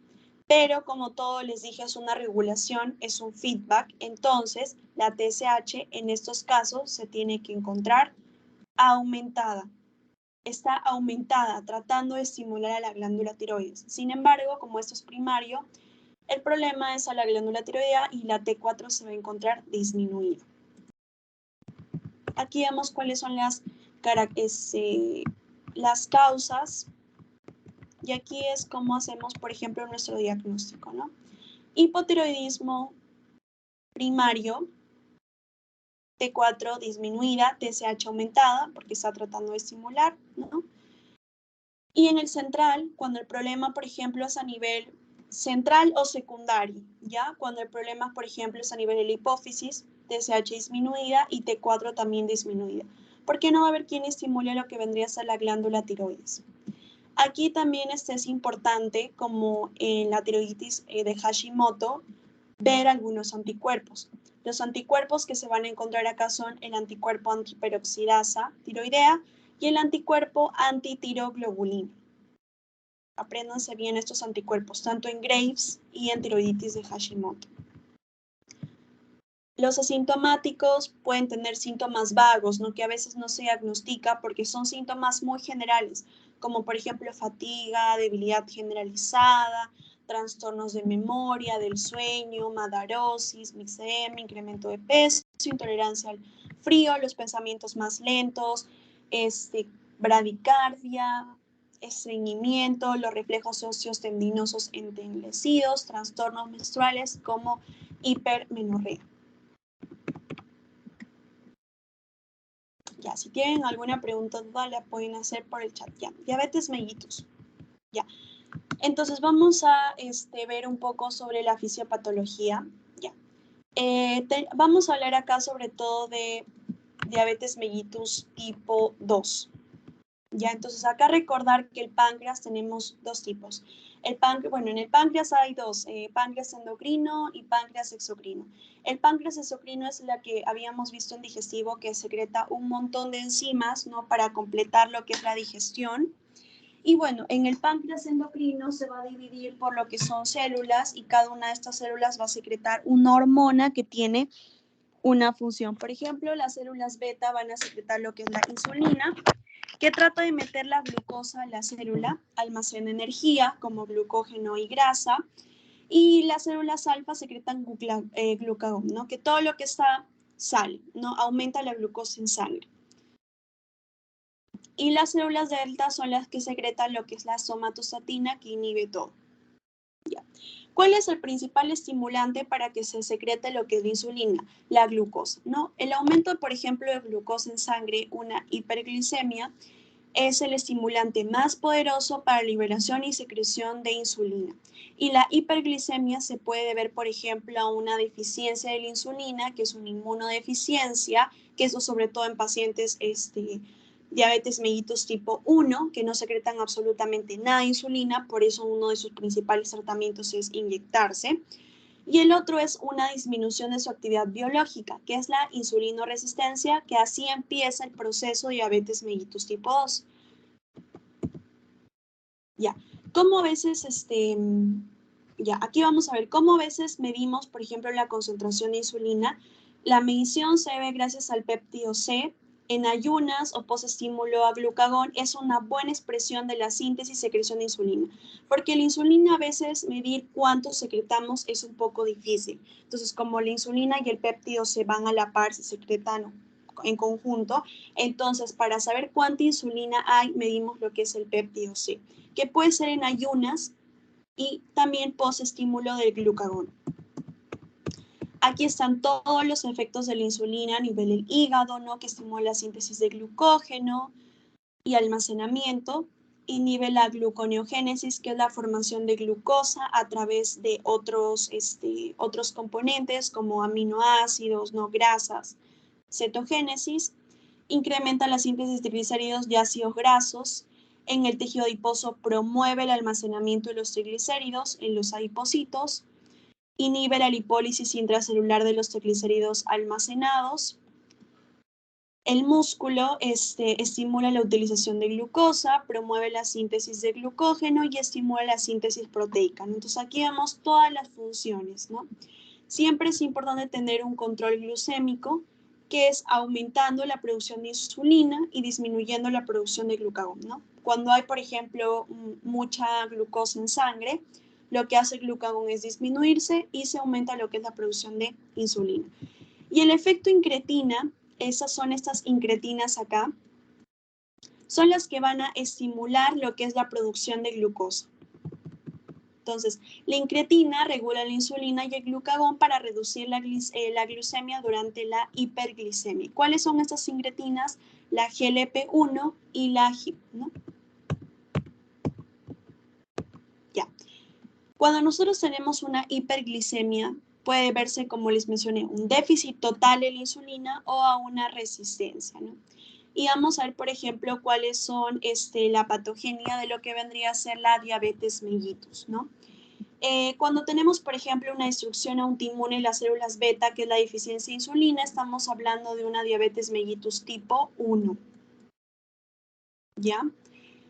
Pero como todo les dije, es una regulación, es un feedback. Entonces, la TSH en estos casos se tiene que encontrar aumentada. Está aumentada, tratando de estimular a la glándula tiroides. Sin embargo, como esto es primario, el problema es a la glándula tiroidea y la T4 se va a encontrar disminuida. Aquí vemos cuáles son las causas, y aquí es como hacemos, por ejemplo, nuestro diagnóstico, ¿no? Hipotiroidismo primario, T4 disminuida, TSH aumentada, porque está tratando de estimular, ¿no? Y en el central, cuando el problema, por ejemplo, es a nivel central o secundario, ¿ya? Cuando el problema, por ejemplo, es a nivel de la hipófisis, TSH disminuida y T4 también disminuida. Porque no va a haber quien estimule lo que vendría a ser la glándula tiroides. Aquí también es importante, como en la tiroiditis de Hashimoto, ver algunos anticuerpos. Los anticuerpos que se van a encontrar acá son el anticuerpo antiperoxidasa tiroidea y el anticuerpo antitiroglobulina. Apréndanse bien estos anticuerpos, tanto en Graves y en tiroiditis de Hashimoto. Los asintomáticos pueden tener síntomas vagos, ¿no? Que a veces no se diagnostica porque son síntomas muy generales, como por ejemplo fatiga, debilidad generalizada, trastornos de memoria, del sueño, madarosis, mixemia, incremento de peso, intolerancia al frío, los pensamientos más lentos, bradicardia, estreñimiento, los reflejos óseos tendinosos entenebrecidos, trastornos menstruales como hipermenorrea. Ya, si tienen alguna pregunta, duda, la pueden hacer por el chat. Ya, diabetes mellitus. Ya. Entonces vamos a ver un poco sobre la fisiopatología. Ya. Vamos a hablar acá sobre todo de diabetes mellitus tipo 2. Ya, entonces acá recordar que el páncreas tenemos dos tipos. En el páncreas hay dos, páncreas endocrino y páncreas exocrino. El páncreas exocrino es la que habíamos visto en digestivo, que secreta un montón de enzimas, ¿no? Para completar lo que es la digestión. Y bueno, en el páncreas endocrino se va a dividir por lo que son células y cada una de estas células va a secretar una hormona que tiene una función. Por ejemplo, las células beta van a secretar lo que es la insulina, que trata de meter la glucosa a la célula, almacena energía como glucógeno y grasa, y las células alfa secretan glucagón, ¿no? Que todo lo que está sale, ¿no? Aumenta la glucosa en sangre. Y las células delta son las que secretan lo que es la somatostatina, que inhibe todo. Ya. ¿Cuál es el principal estimulante para que se secrete lo que es la insulina? La glucosa, ¿no? El aumento, por ejemplo, de glucosa en sangre, una hiperglicemia, es el estimulante más poderoso para liberación y secreción de insulina. Y la hiperglicemia se puede deber, por ejemplo, a una deficiencia de la insulina, que es una inmunodeficiencia, que eso sobre todo en pacientes diabetes mellitus tipo 1, que no secretan absolutamente nada de insulina, por eso uno de sus principales tratamientos es inyectarse. Y el otro es una disminución de su actividad biológica, que es la insulinoresistencia, que así empieza el proceso de diabetes mellitus tipo 2. Ya, ¿cómo a veces, aquí vamos a ver cómo a veces medimos, por ejemplo, la concentración de insulina? La medición se ve gracias al péptido C. En ayunas o posestímulo a glucagón es una buena expresión de la síntesis y secreción de insulina, porque la insulina a veces medir cuánto secretamos es un poco difícil. Entonces, como la insulina y el péptido C van a la par, se secretan en conjunto, entonces para saber cuánta insulina hay, medimos lo que es el péptido C, que puede ser en ayunas y también posestímulo del glucagón. Aquí están todos los efectos de la insulina a nivel del hígado, ¿no? Que estimula la síntesis de glucógeno y almacenamiento, inhibe la gluconeogénesis, que es la formación de glucosa a través de otros componentes como aminoácidos, ¿no? Grasas, cetogénesis, incrementa la síntesis de triglicéridos y ácidos grasos. En el tejido adiposo promueve el almacenamiento de los triglicéridos en los adipocitos, inhibe la lipólisis intracelular de los triglicéridos almacenados. El músculo estimula la utilización de glucosa, promueve la síntesis de glucógeno y estimula la síntesis proteica. Entonces aquí vemos todas las funciones, ¿no? Siempre es importante tener un control glucémico, que es aumentando la producción de insulina y disminuyendo la producción de glucagón, ¿no? Cuando hay, por ejemplo, mucha glucosa en sangre, lo que hace el glucagón es disminuirse y se aumenta lo que es la producción de insulina. Y el efecto incretina, esas son estas incretinas acá, son las que van a estimular lo que es la producción de glucosa. Entonces, la incretina regula la insulina y el glucagón para reducir la glucemia durante la hiperglicemia. ¿Cuáles son estas incretinas? La GLP-1 y la GIP, ¿no? Ya. Cuando nosotros tenemos una hiperglicemia, puede verse, como les mencioné, un déficit total de la insulina o a una resistencia, ¿no? Y vamos a ver, por ejemplo, cuáles son la patogenia de lo que vendría a ser la diabetes mellitus, ¿no? Cuando tenemos, por ejemplo, una destrucción autoinmune en las células beta, que es la deficiencia de insulina, estamos hablando de una diabetes mellitus tipo 1, ¿ya?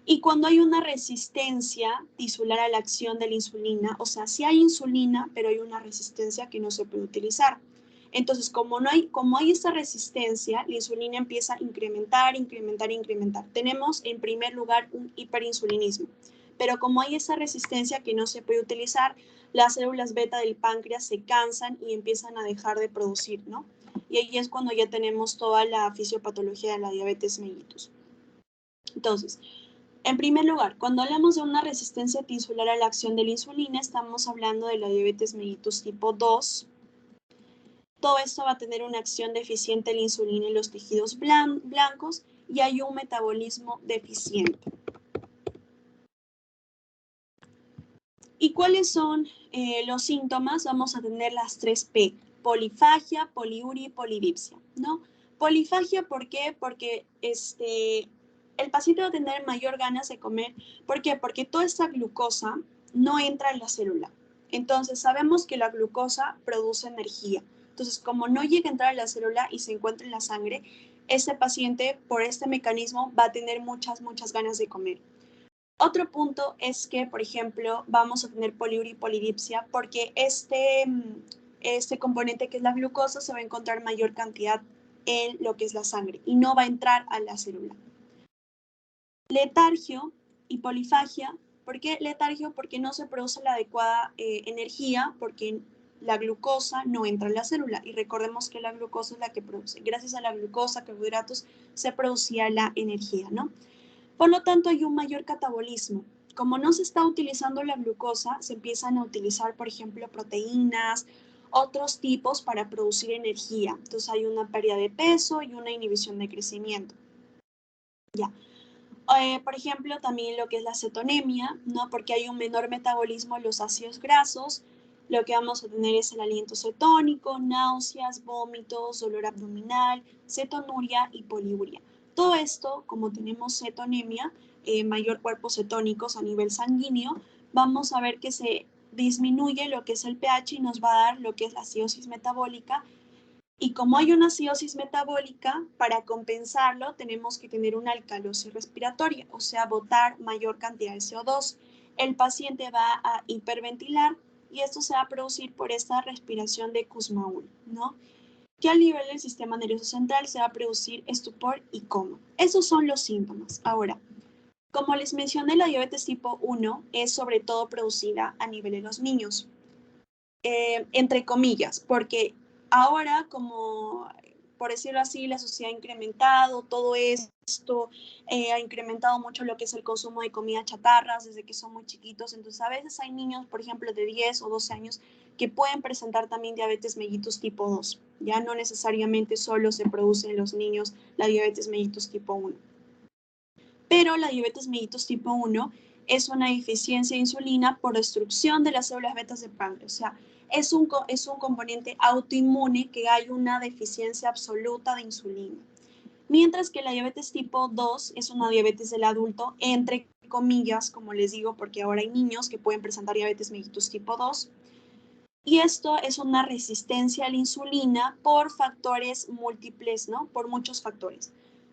Y cuando hay una resistencia tisular a la acción de la insulina, o sea, sí hay insulina, pero hay una resistencia que no se puede utilizar. Entonces, como hay esta resistencia, la insulina empieza a incrementar, incrementar, incrementar. Tenemos en primer lugar un hiperinsulinismo. Pero como hay esa resistencia que no se puede utilizar, las células beta del páncreas se cansan y empiezan a dejar de producir, ¿no? Y ahí es cuando ya tenemos toda la fisiopatología de la diabetes mellitus. Entonces, en primer lugar, cuando hablamos de una resistencia tisular a la acción de la insulina, estamos hablando de la diabetes mellitus tipo 2. Todo esto va a tener una acción deficiente de la insulina en los tejidos blancos y hay un metabolismo deficiente. ¿Y cuáles son los síntomas? Vamos a tener las 3P: polifagia, poliuria y polidipsia, ¿no? Polifagia, ¿por qué? Porque el paciente va a tener mayor ganas de comer. ¿Por qué? Porque toda esta glucosa no entra en la célula. Entonces, sabemos que la glucosa produce energía. Entonces, como no llega a entrar a la célula y se encuentra en la sangre, este paciente, por este mecanismo, va a tener muchas ganas de comer. Otro punto es que, por ejemplo, vamos a tener poliuria y polidipsia porque este componente que es la glucosa se va a encontrar mayor cantidad en lo que es la sangre y no va a entrar a la célula. Letargio y polifagia. ¿Por qué letargio? Porque no se produce la adecuada energía, porque la glucosa no entra en la célula. Y recordemos que la glucosa es la que produce. Gracias a la glucosa, carbohidratos, se producía la energía, ¿no? Por lo tanto, hay un mayor catabolismo. Como no se está utilizando la glucosa, se empiezan a utilizar, por ejemplo, proteínas, otros tipos para producir energía. Entonces hay una pérdida de peso y una inhibición de crecimiento. Ya. Por ejemplo, también lo que es la cetonemia, ¿no? Porque hay un menor metabolismo de los ácidos grasos. Lo que vamos a tener es el aliento cetónico, náuseas, vómitos, dolor abdominal, cetonuria y poliuria. Todo esto, como tenemos cetonemia, mayor cuerpos cetónicos a nivel sanguíneo, vamos a ver que se disminuye lo que es el pH y nos va a dar lo que es la acidosis metabólica. Y como hay una acidosis metabólica, para compensarlo tenemos que tener una alcalosis respiratoria, o sea, botar mayor cantidad de CO2. El paciente va a hiperventilar y esto se va a producir por esta respiración de Kussmaul, ¿no? Que a nivel del sistema nervioso central se va a producir estupor y coma. Esos son los síntomas. Ahora, como les mencioné, la diabetes tipo 1 es sobre todo producida a nivel de los niños. Entre comillas, porque ahora, como por decirlo así, la sociedad ha incrementado todo esto, ha incrementado mucho lo que es el consumo de comida chatarras desde que son muy chiquitos. Entonces, a veces hay niños, por ejemplo, de 10 o 12 años que pueden presentar también diabetes mellitus tipo 2. Ya no necesariamente solo se produce en los niños la diabetes mellitus tipo 1. Pero la diabetes mellitus tipo 1 es una deficiencia de insulina por destrucción de las células betas de páncreas. O sea, es un componente autoinmune que hay una deficiencia absoluta de insulina. Mientras que la diabetes tipo 2 es una diabetes del adulto, entre comillas, como les digo, porque ahora hay niños que pueden presentar diabetes mellitus tipo 2. Y esto es una resistencia a la insulina por factores múltiples, ¿no? Por muchos factores.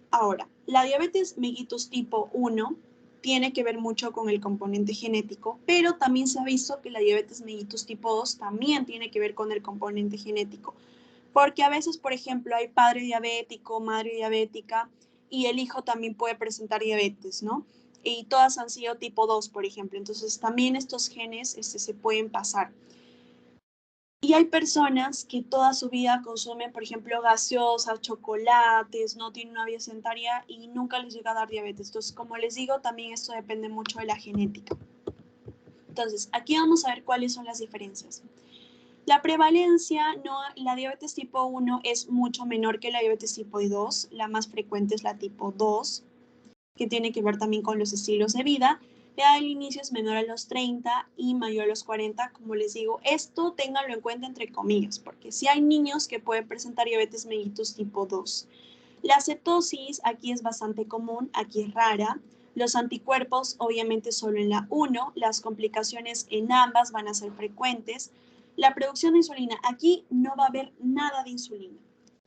Ahora, la diabetes mellitus tipo 1 tiene que ver mucho con el componente genético, pero también se ha visto que la diabetes mellitus tipo 2 también tiene que ver con el componente genético, porque a veces, por ejemplo, hay padre diabético, madre diabética, y el hijo también puede presentar diabetes, ¿no? Y todas han sido tipo 2, por ejemplo. Entonces, también estos genes se pueden pasar. Y hay personas que toda su vida consumen, por ejemplo, gaseosas, chocolates, no tienen una vida sedentaria y nunca les llega a dar diabetes. Entonces, como les digo, también esto depende mucho de la genética. Entonces, aquí vamos a ver cuáles son las diferencias. La prevalencia, la diabetes tipo 1 es mucho menor que la diabetes tipo 2. La más frecuente es la tipo 2, que tiene que ver también con los estilos de vida. La edad del inicio es menor a los 30 y mayor a los 40, como les digo. Esto ténganlo en cuenta entre comillas, porque sí hay niños que pueden presentar diabetes mellitus tipo 2. La cetosis aquí es bastante común, aquí es rara. Los anticuerpos obviamente solo en la 1, las complicaciones en ambas van a ser frecuentes. La producción de insulina, aquí no va a haber nada de insulina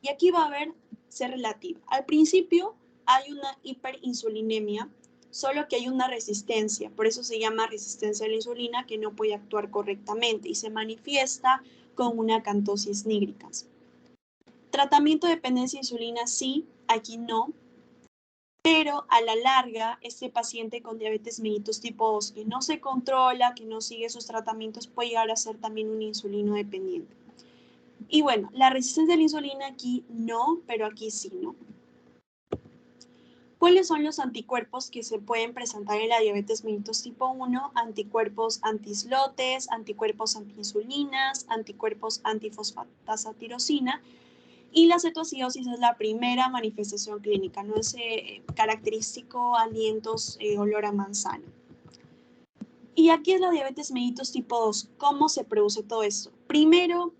y aquí va a haber ser relativa. Al principio hay una hiperinsulinemia, solo que hay una resistencia, por eso se llama resistencia a la insulina que no puede actuar correctamente y se manifiesta con una acantosis nigricans. Tratamiento de dependencia de insulina sí, aquí no, pero a la larga, este paciente con diabetes mellitus tipo 2 que no se controla, que no sigue sus tratamientos, puede llegar a ser también un insulino dependiente. Y bueno, la resistencia a la insulina aquí no, pero aquí sí, ¿no? ¿Cuáles son los anticuerpos que se pueden presentar en la diabetes mellitus tipo 1? Anticuerpos antislotes, anticuerpos antiinsulinas, anticuerpos antifosfatasa tirosina. Y la cetoacidosis es la primera manifestación clínica, no es característico alientos, olor a manzana. Y aquí es la diabetes mellitus tipo 2. ¿Cómo se produce todo esto? Primero,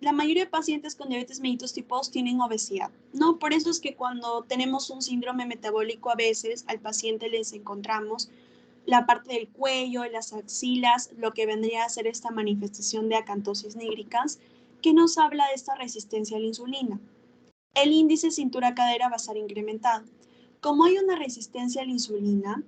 la mayoría de pacientes con diabetes mellitus tipo 2 tienen obesidad, ¿no? Por eso es que cuando tenemos un síndrome metabólico a veces al paciente les encontramos la parte del cuello, las axilas, lo que vendría a ser esta manifestación de acantosis nigricans, que nos habla de esta resistencia a la insulina. El índice cintura-cadera va a estar incrementado. Como hay una resistencia a la insulina,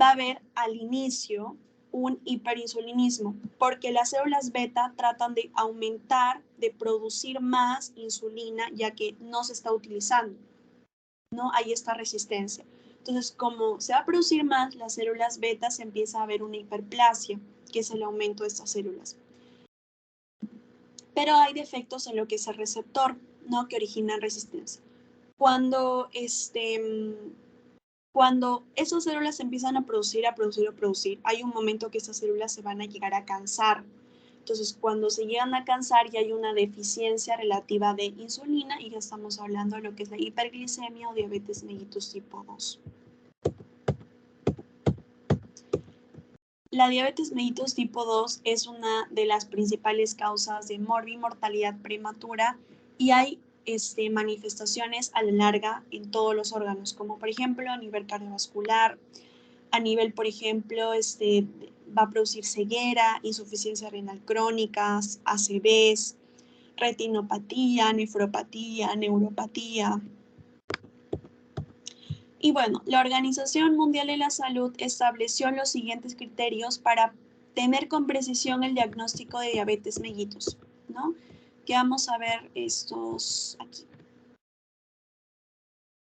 va a haber al inicio un hiperinsulinismo, porque las células beta tratan de aumentar, de producir más insulina, ya que no se está utilizando, ¿no? Hay esta resistencia. Entonces, como se va a producir más, las células beta se empieza a ver una hiperplasia, que es el aumento de estas células. Pero hay defectos en lo que es el receptor, ¿no? Que originan resistencia. Cuando esas células empiezan a producir, hay un momento que esas células se van a llegar a cansar. Entonces, cuando se llegan a cansar, ya hay una deficiencia relativa de insulina y ya estamos hablando de lo que es la hiperglicemia o diabetes mellitus tipo 2. La diabetes mellitus tipo 2 es una de las principales causas de mortalidad prematura y hay manifestaciones a la larga en todos los órganos, como por ejemplo a nivel cardiovascular, a nivel, por ejemplo, va a producir ceguera, insuficiencia renal crónica, ACVs, retinopatía, nefropatía, neuropatía. Y bueno, la Organización Mundial de la Salud estableció los siguientes criterios para tener con precisión el diagnóstico de diabetes mellitus, ¿no? Que vamos a ver estos aquí.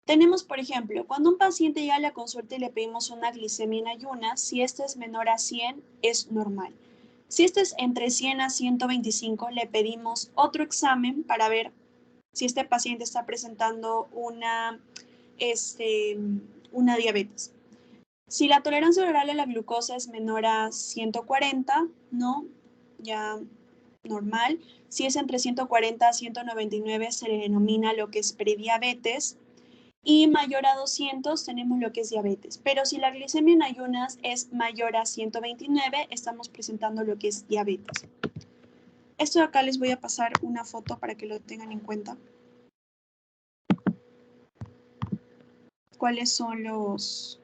Tenemos, por ejemplo, cuando un paciente llega a la consulta y le pedimos una glicemia en ayunas, si esta es menor a 100, es normal. Si esta es entre 100 a 125, le pedimos otro examen para ver si este paciente está presentando una diabetes. Si la tolerancia oral a la glucosa es menor a 140, ¿no? Ya normal. Si es entre 140 a 199, se le denomina lo que es prediabetes. Y mayor a 200 tenemos lo que es diabetes. Pero si la glicemia en ayunas es mayor a 129, estamos presentando lo que es diabetes. Esto de acá les voy a pasar una foto para que lo tengan en cuenta. ¿Cuáles son los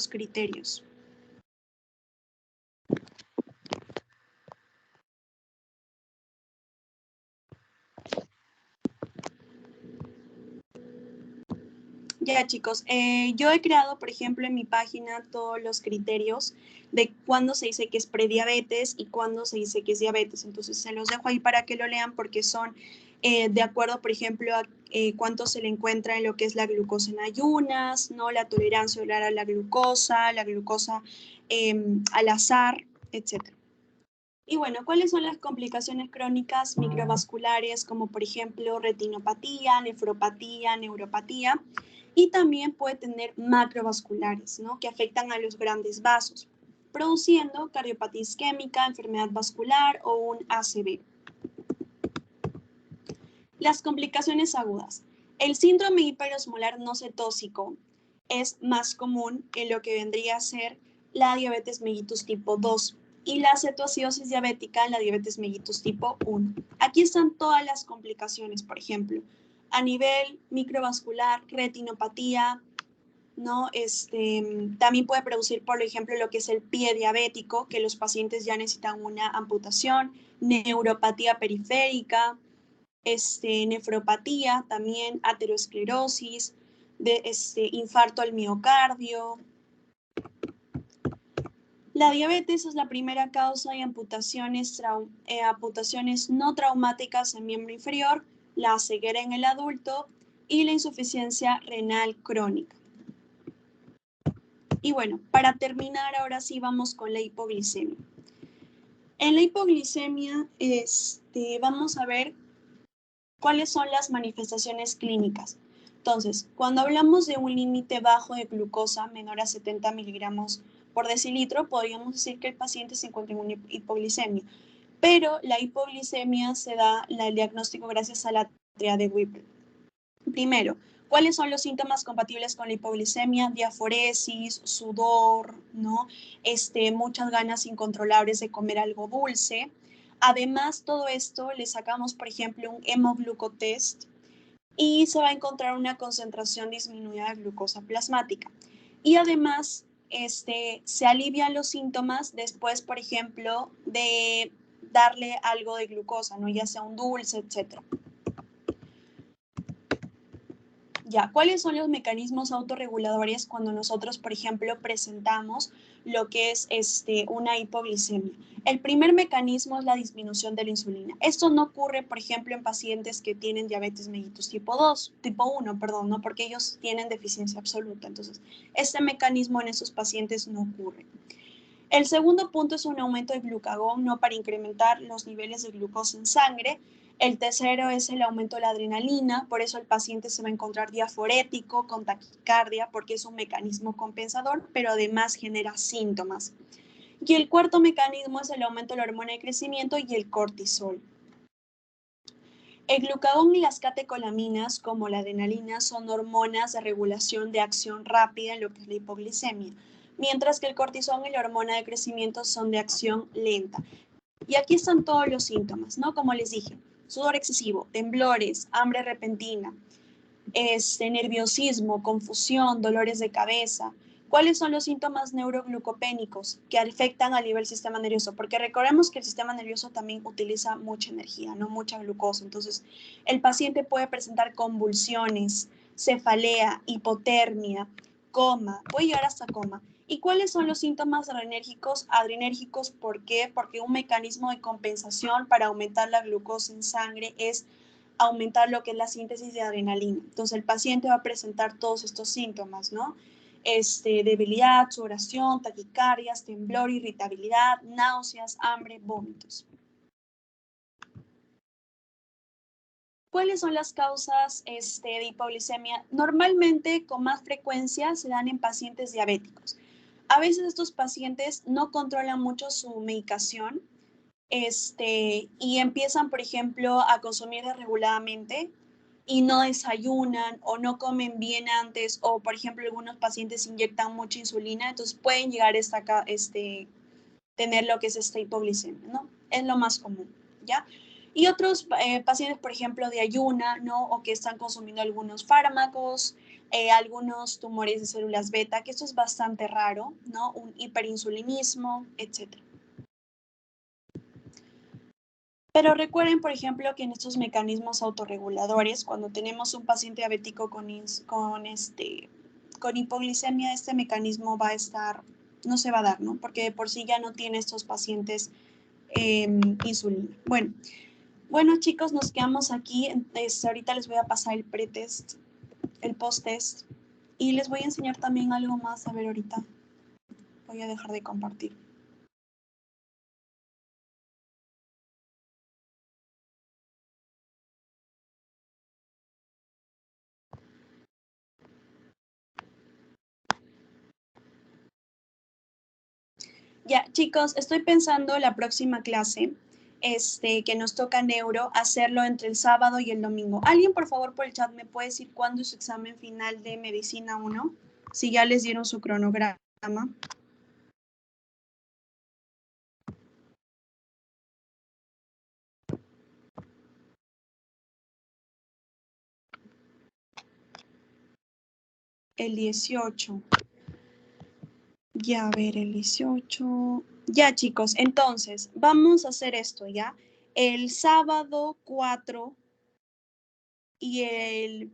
criterios? Ya chicos, yo he creado, por ejemplo, en mi página todos los criterios de cuándo se dice que es prediabetes y cuándo se dice que es diabetes. Entonces se los dejo ahí para que lo lean porque son de acuerdo, por ejemplo, a cuánto se le encuentra en lo que es la glucosa en ayunas, ¿no? La tolerancia oral a la glucosa al azar, etc. Y bueno, ¿cuáles son las complicaciones crónicas microvasculares como por ejemplo retinopatía, nefropatía, neuropatía? Y también puede tener macrovasculares, ¿no? Que afectan a los grandes vasos, produciendo cardiopatía isquémica, enfermedad vascular o un ACV. Las complicaciones agudas. El síndrome hiperosmolar no cetósico es más común en lo que vendría a ser la diabetes mellitus tipo 2 y la cetoacidosis diabética en la diabetes mellitus tipo 1. Aquí están todas las complicaciones, por ejemplo, a nivel microvascular, retinopatía, ¿no? También puede producir, por ejemplo, lo que es el pie diabético, que los pacientes ya necesitan una amputación, neuropatía periférica, nefropatía, también aterosclerosis, infarto al miocardio. La diabetes es la primera causa de amputaciones no traumáticas en miembro inferior, la ceguera en el adulto y la insuficiencia renal crónica. Y bueno, para terminar, ahora sí vamos con la hipoglicemia. En la hipoglicemia, vamos a ver cuáles son las manifestaciones clínicas. Entonces, cuando hablamos de un límite bajo de glucosa menor a 70 miligramos por decilitro, podríamos decir que el paciente se encuentra en una hipoglicemia. Pero la hipoglicemia se da el diagnóstico gracias a la teoría de Whipple. Primero, ¿cuáles son los síntomas compatibles con la hipoglicemia? Diaforesis, sudor, ¿no? Muchas ganas incontrolables de comer algo dulce. Además, todo esto le sacamos, por ejemplo, un hemoglucotest y se va a encontrar una concentración disminuida de glucosa plasmática. Y además, se alivian los síntomas después, por ejemplo, de darle algo de glucosa, ¿no? Ya sea un dulce, etcétera. Ya, ¿cuáles son los mecanismos autorreguladores cuando nosotros, por ejemplo, presentamos lo que es una hipoglicemia? El primer mecanismo es la disminución de la insulina. Esto no ocurre, por ejemplo, en pacientes que tienen diabetes mellitus tipo 2, tipo 1, perdón, ¿no? Porque ellos tienen deficiencia absoluta. Entonces, este mecanismo en esos pacientes no ocurre. El segundo punto es un aumento de glucagón, no para incrementar los niveles de glucosa en sangre. El tercero es el aumento de la adrenalina, por eso el paciente se va a encontrar diaforético, con taquicardia, porque es un mecanismo compensador, pero además genera síntomas. Y el cuarto mecanismo es el aumento de la hormona de crecimiento y el cortisol. El glucagón y las catecolaminas, como la adrenalina, son hormonas de regulación de acción rápida en lo que es la hipoglicemia, mientras que el cortisol y la hormona de crecimiento son de acción lenta. Y aquí están todos los síntomas, ¿no? Como les dije, sudor excesivo, temblores, hambre repentina, nerviosismo, confusión, dolores de cabeza. ¿Cuáles son los síntomas neuroglucopénicos que afectan al nivel sistema nervioso? Porque recordemos que el sistema nervioso también utiliza mucha energía, no mucha glucosa. Entonces, el paciente puede presentar convulsiones, cefalea, hipotermia, coma, puede llegar hasta coma. ¿Y cuáles son los síntomas adrenérgicos? Adrenérgicos, ¿por qué? Porque un mecanismo de compensación para aumentar la glucosa en sangre es aumentar lo que es la síntesis de adrenalina. Entonces, el paciente va a presentar todos estos síntomas, ¿no? Debilidad, sudoración, taquicardias, temblor, irritabilidad, náuseas, hambre, vómitos. ¿Cuáles son las causas de hipoglicemia? Normalmente, con más frecuencia, se dan en pacientes diabéticos. A veces estos pacientes no controlan mucho su medicación y empiezan, por ejemplo, a consumir desreguladamente y no desayunan o no comen bien antes, o por ejemplo algunos pacientes inyectan mucha insulina, entonces pueden llegar a tener lo que es esta hipoglicemia, ¿no? Es lo más común, ¿ya? Y otros pacientes, por ejemplo, de ayuna, ¿no? O que están consumiendo algunos fármacos, algunos tumores de células beta, que esto es bastante raro, ¿no? Un hiperinsulinismo, etc. Pero recuerden, por ejemplo, que en estos mecanismos autorreguladores, cuando tenemos un paciente diabético con hipoglicemia, este mecanismo va a estar, no se va a dar, ¿no? Porque de por sí ya no tiene estos pacientes insulina. Bueno, chicos, nos quedamos aquí. Ahorita les voy a pasar el pretest, el post-test, y les voy a enseñar también algo más. A ver, ahorita voy a dejar de compartir. Ya, chicos, estoy pensando la próxima clase que nos toca neuro, hacerlo entre el sábado y el domingo. ¿Alguien, por favor, por el chat me puede decir cuándo es su examen final de medicina 1? Si ya les dieron su cronograma. El 18. Ya, a ver, el 18. Ya, chicos, entonces, vamos a hacer esto, ¿ya? El sábado 4 y el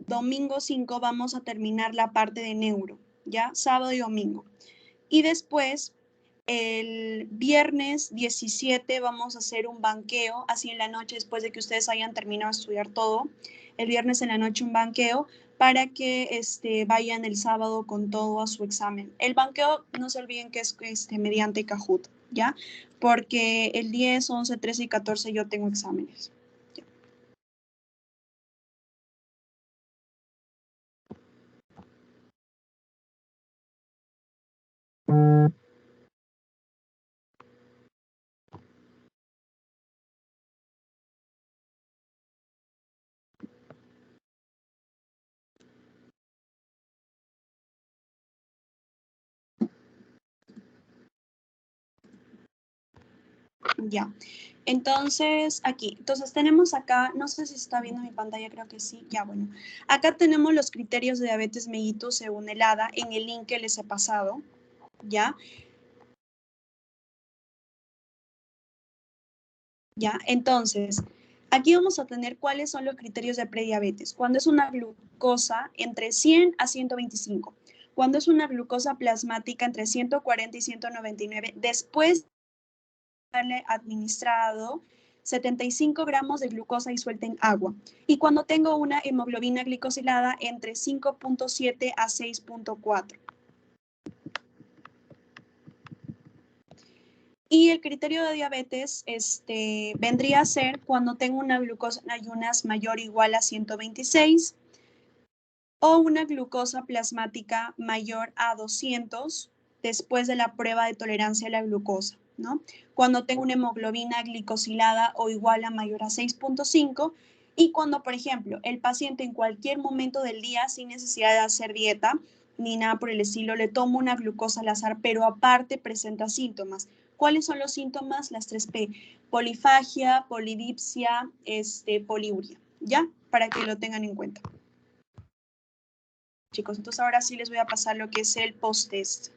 domingo 5 vamos a terminar la parte de neuro, ¿ya? Sábado y domingo. Y después, el viernes 17 vamos a hacer un banqueo, así en la noche, después de que ustedes hayan terminado de estudiar todo. El viernes en la noche un banqueo para que vayan el sábado con todo a su examen. El banqueo, no se olviden que es mediante Kahoot, ¿ya? Porque el 10, 11, 13 y 14 yo tengo exámenes. Ya, entonces aquí, entonces tenemos acá, no sé si está viendo mi pantalla, creo que sí, ya bueno. Acá tenemos los criterios de diabetes mellitus según el ADA en el link que les he pasado, ¿ya? Ya, entonces, aquí vamos a tener cuáles son los criterios de prediabetes. Cuando es una glucosa entre 100 a 125, cuando es una glucosa plasmática entre 140 y 199, después darle administrado 75 gramos de glucosa disuelta en agua. Y cuando tengo una hemoglobina glicosilada entre 5.7 a 6.4. Y el criterio de diabetes vendría a ser cuando tengo una glucosa en ayunas mayor o igual a 126 o una glucosa plasmática mayor a 200 después de la prueba de tolerancia a la glucosa, ¿no? Cuando tengo una hemoglobina glicosilada o igual a mayor a 6.5 y cuando, por ejemplo, el paciente en cualquier momento del día, sin necesidad de hacer dieta ni nada por el estilo, le tomo una glucosa al azar, pero aparte presenta síntomas. ¿Cuáles son los síntomas? Las 3P, polifagia, polidipsia, poliuria, ¿ya? Para que lo tengan en cuenta. Chicos, entonces ahora sí les voy a pasar lo que es el post-test.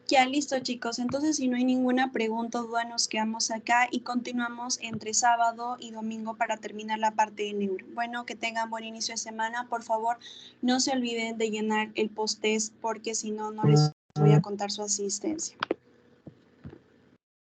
Ya, listo, chicos. Entonces, si no hay ninguna pregunta o duda, nos quedamos acá y continuamos entre sábado y domingo para terminar la parte de neuro. Bueno, que tengan buen inicio de semana. Por favor, no se olviden de llenar el post-test porque si no, no les voy a contar su asistencia.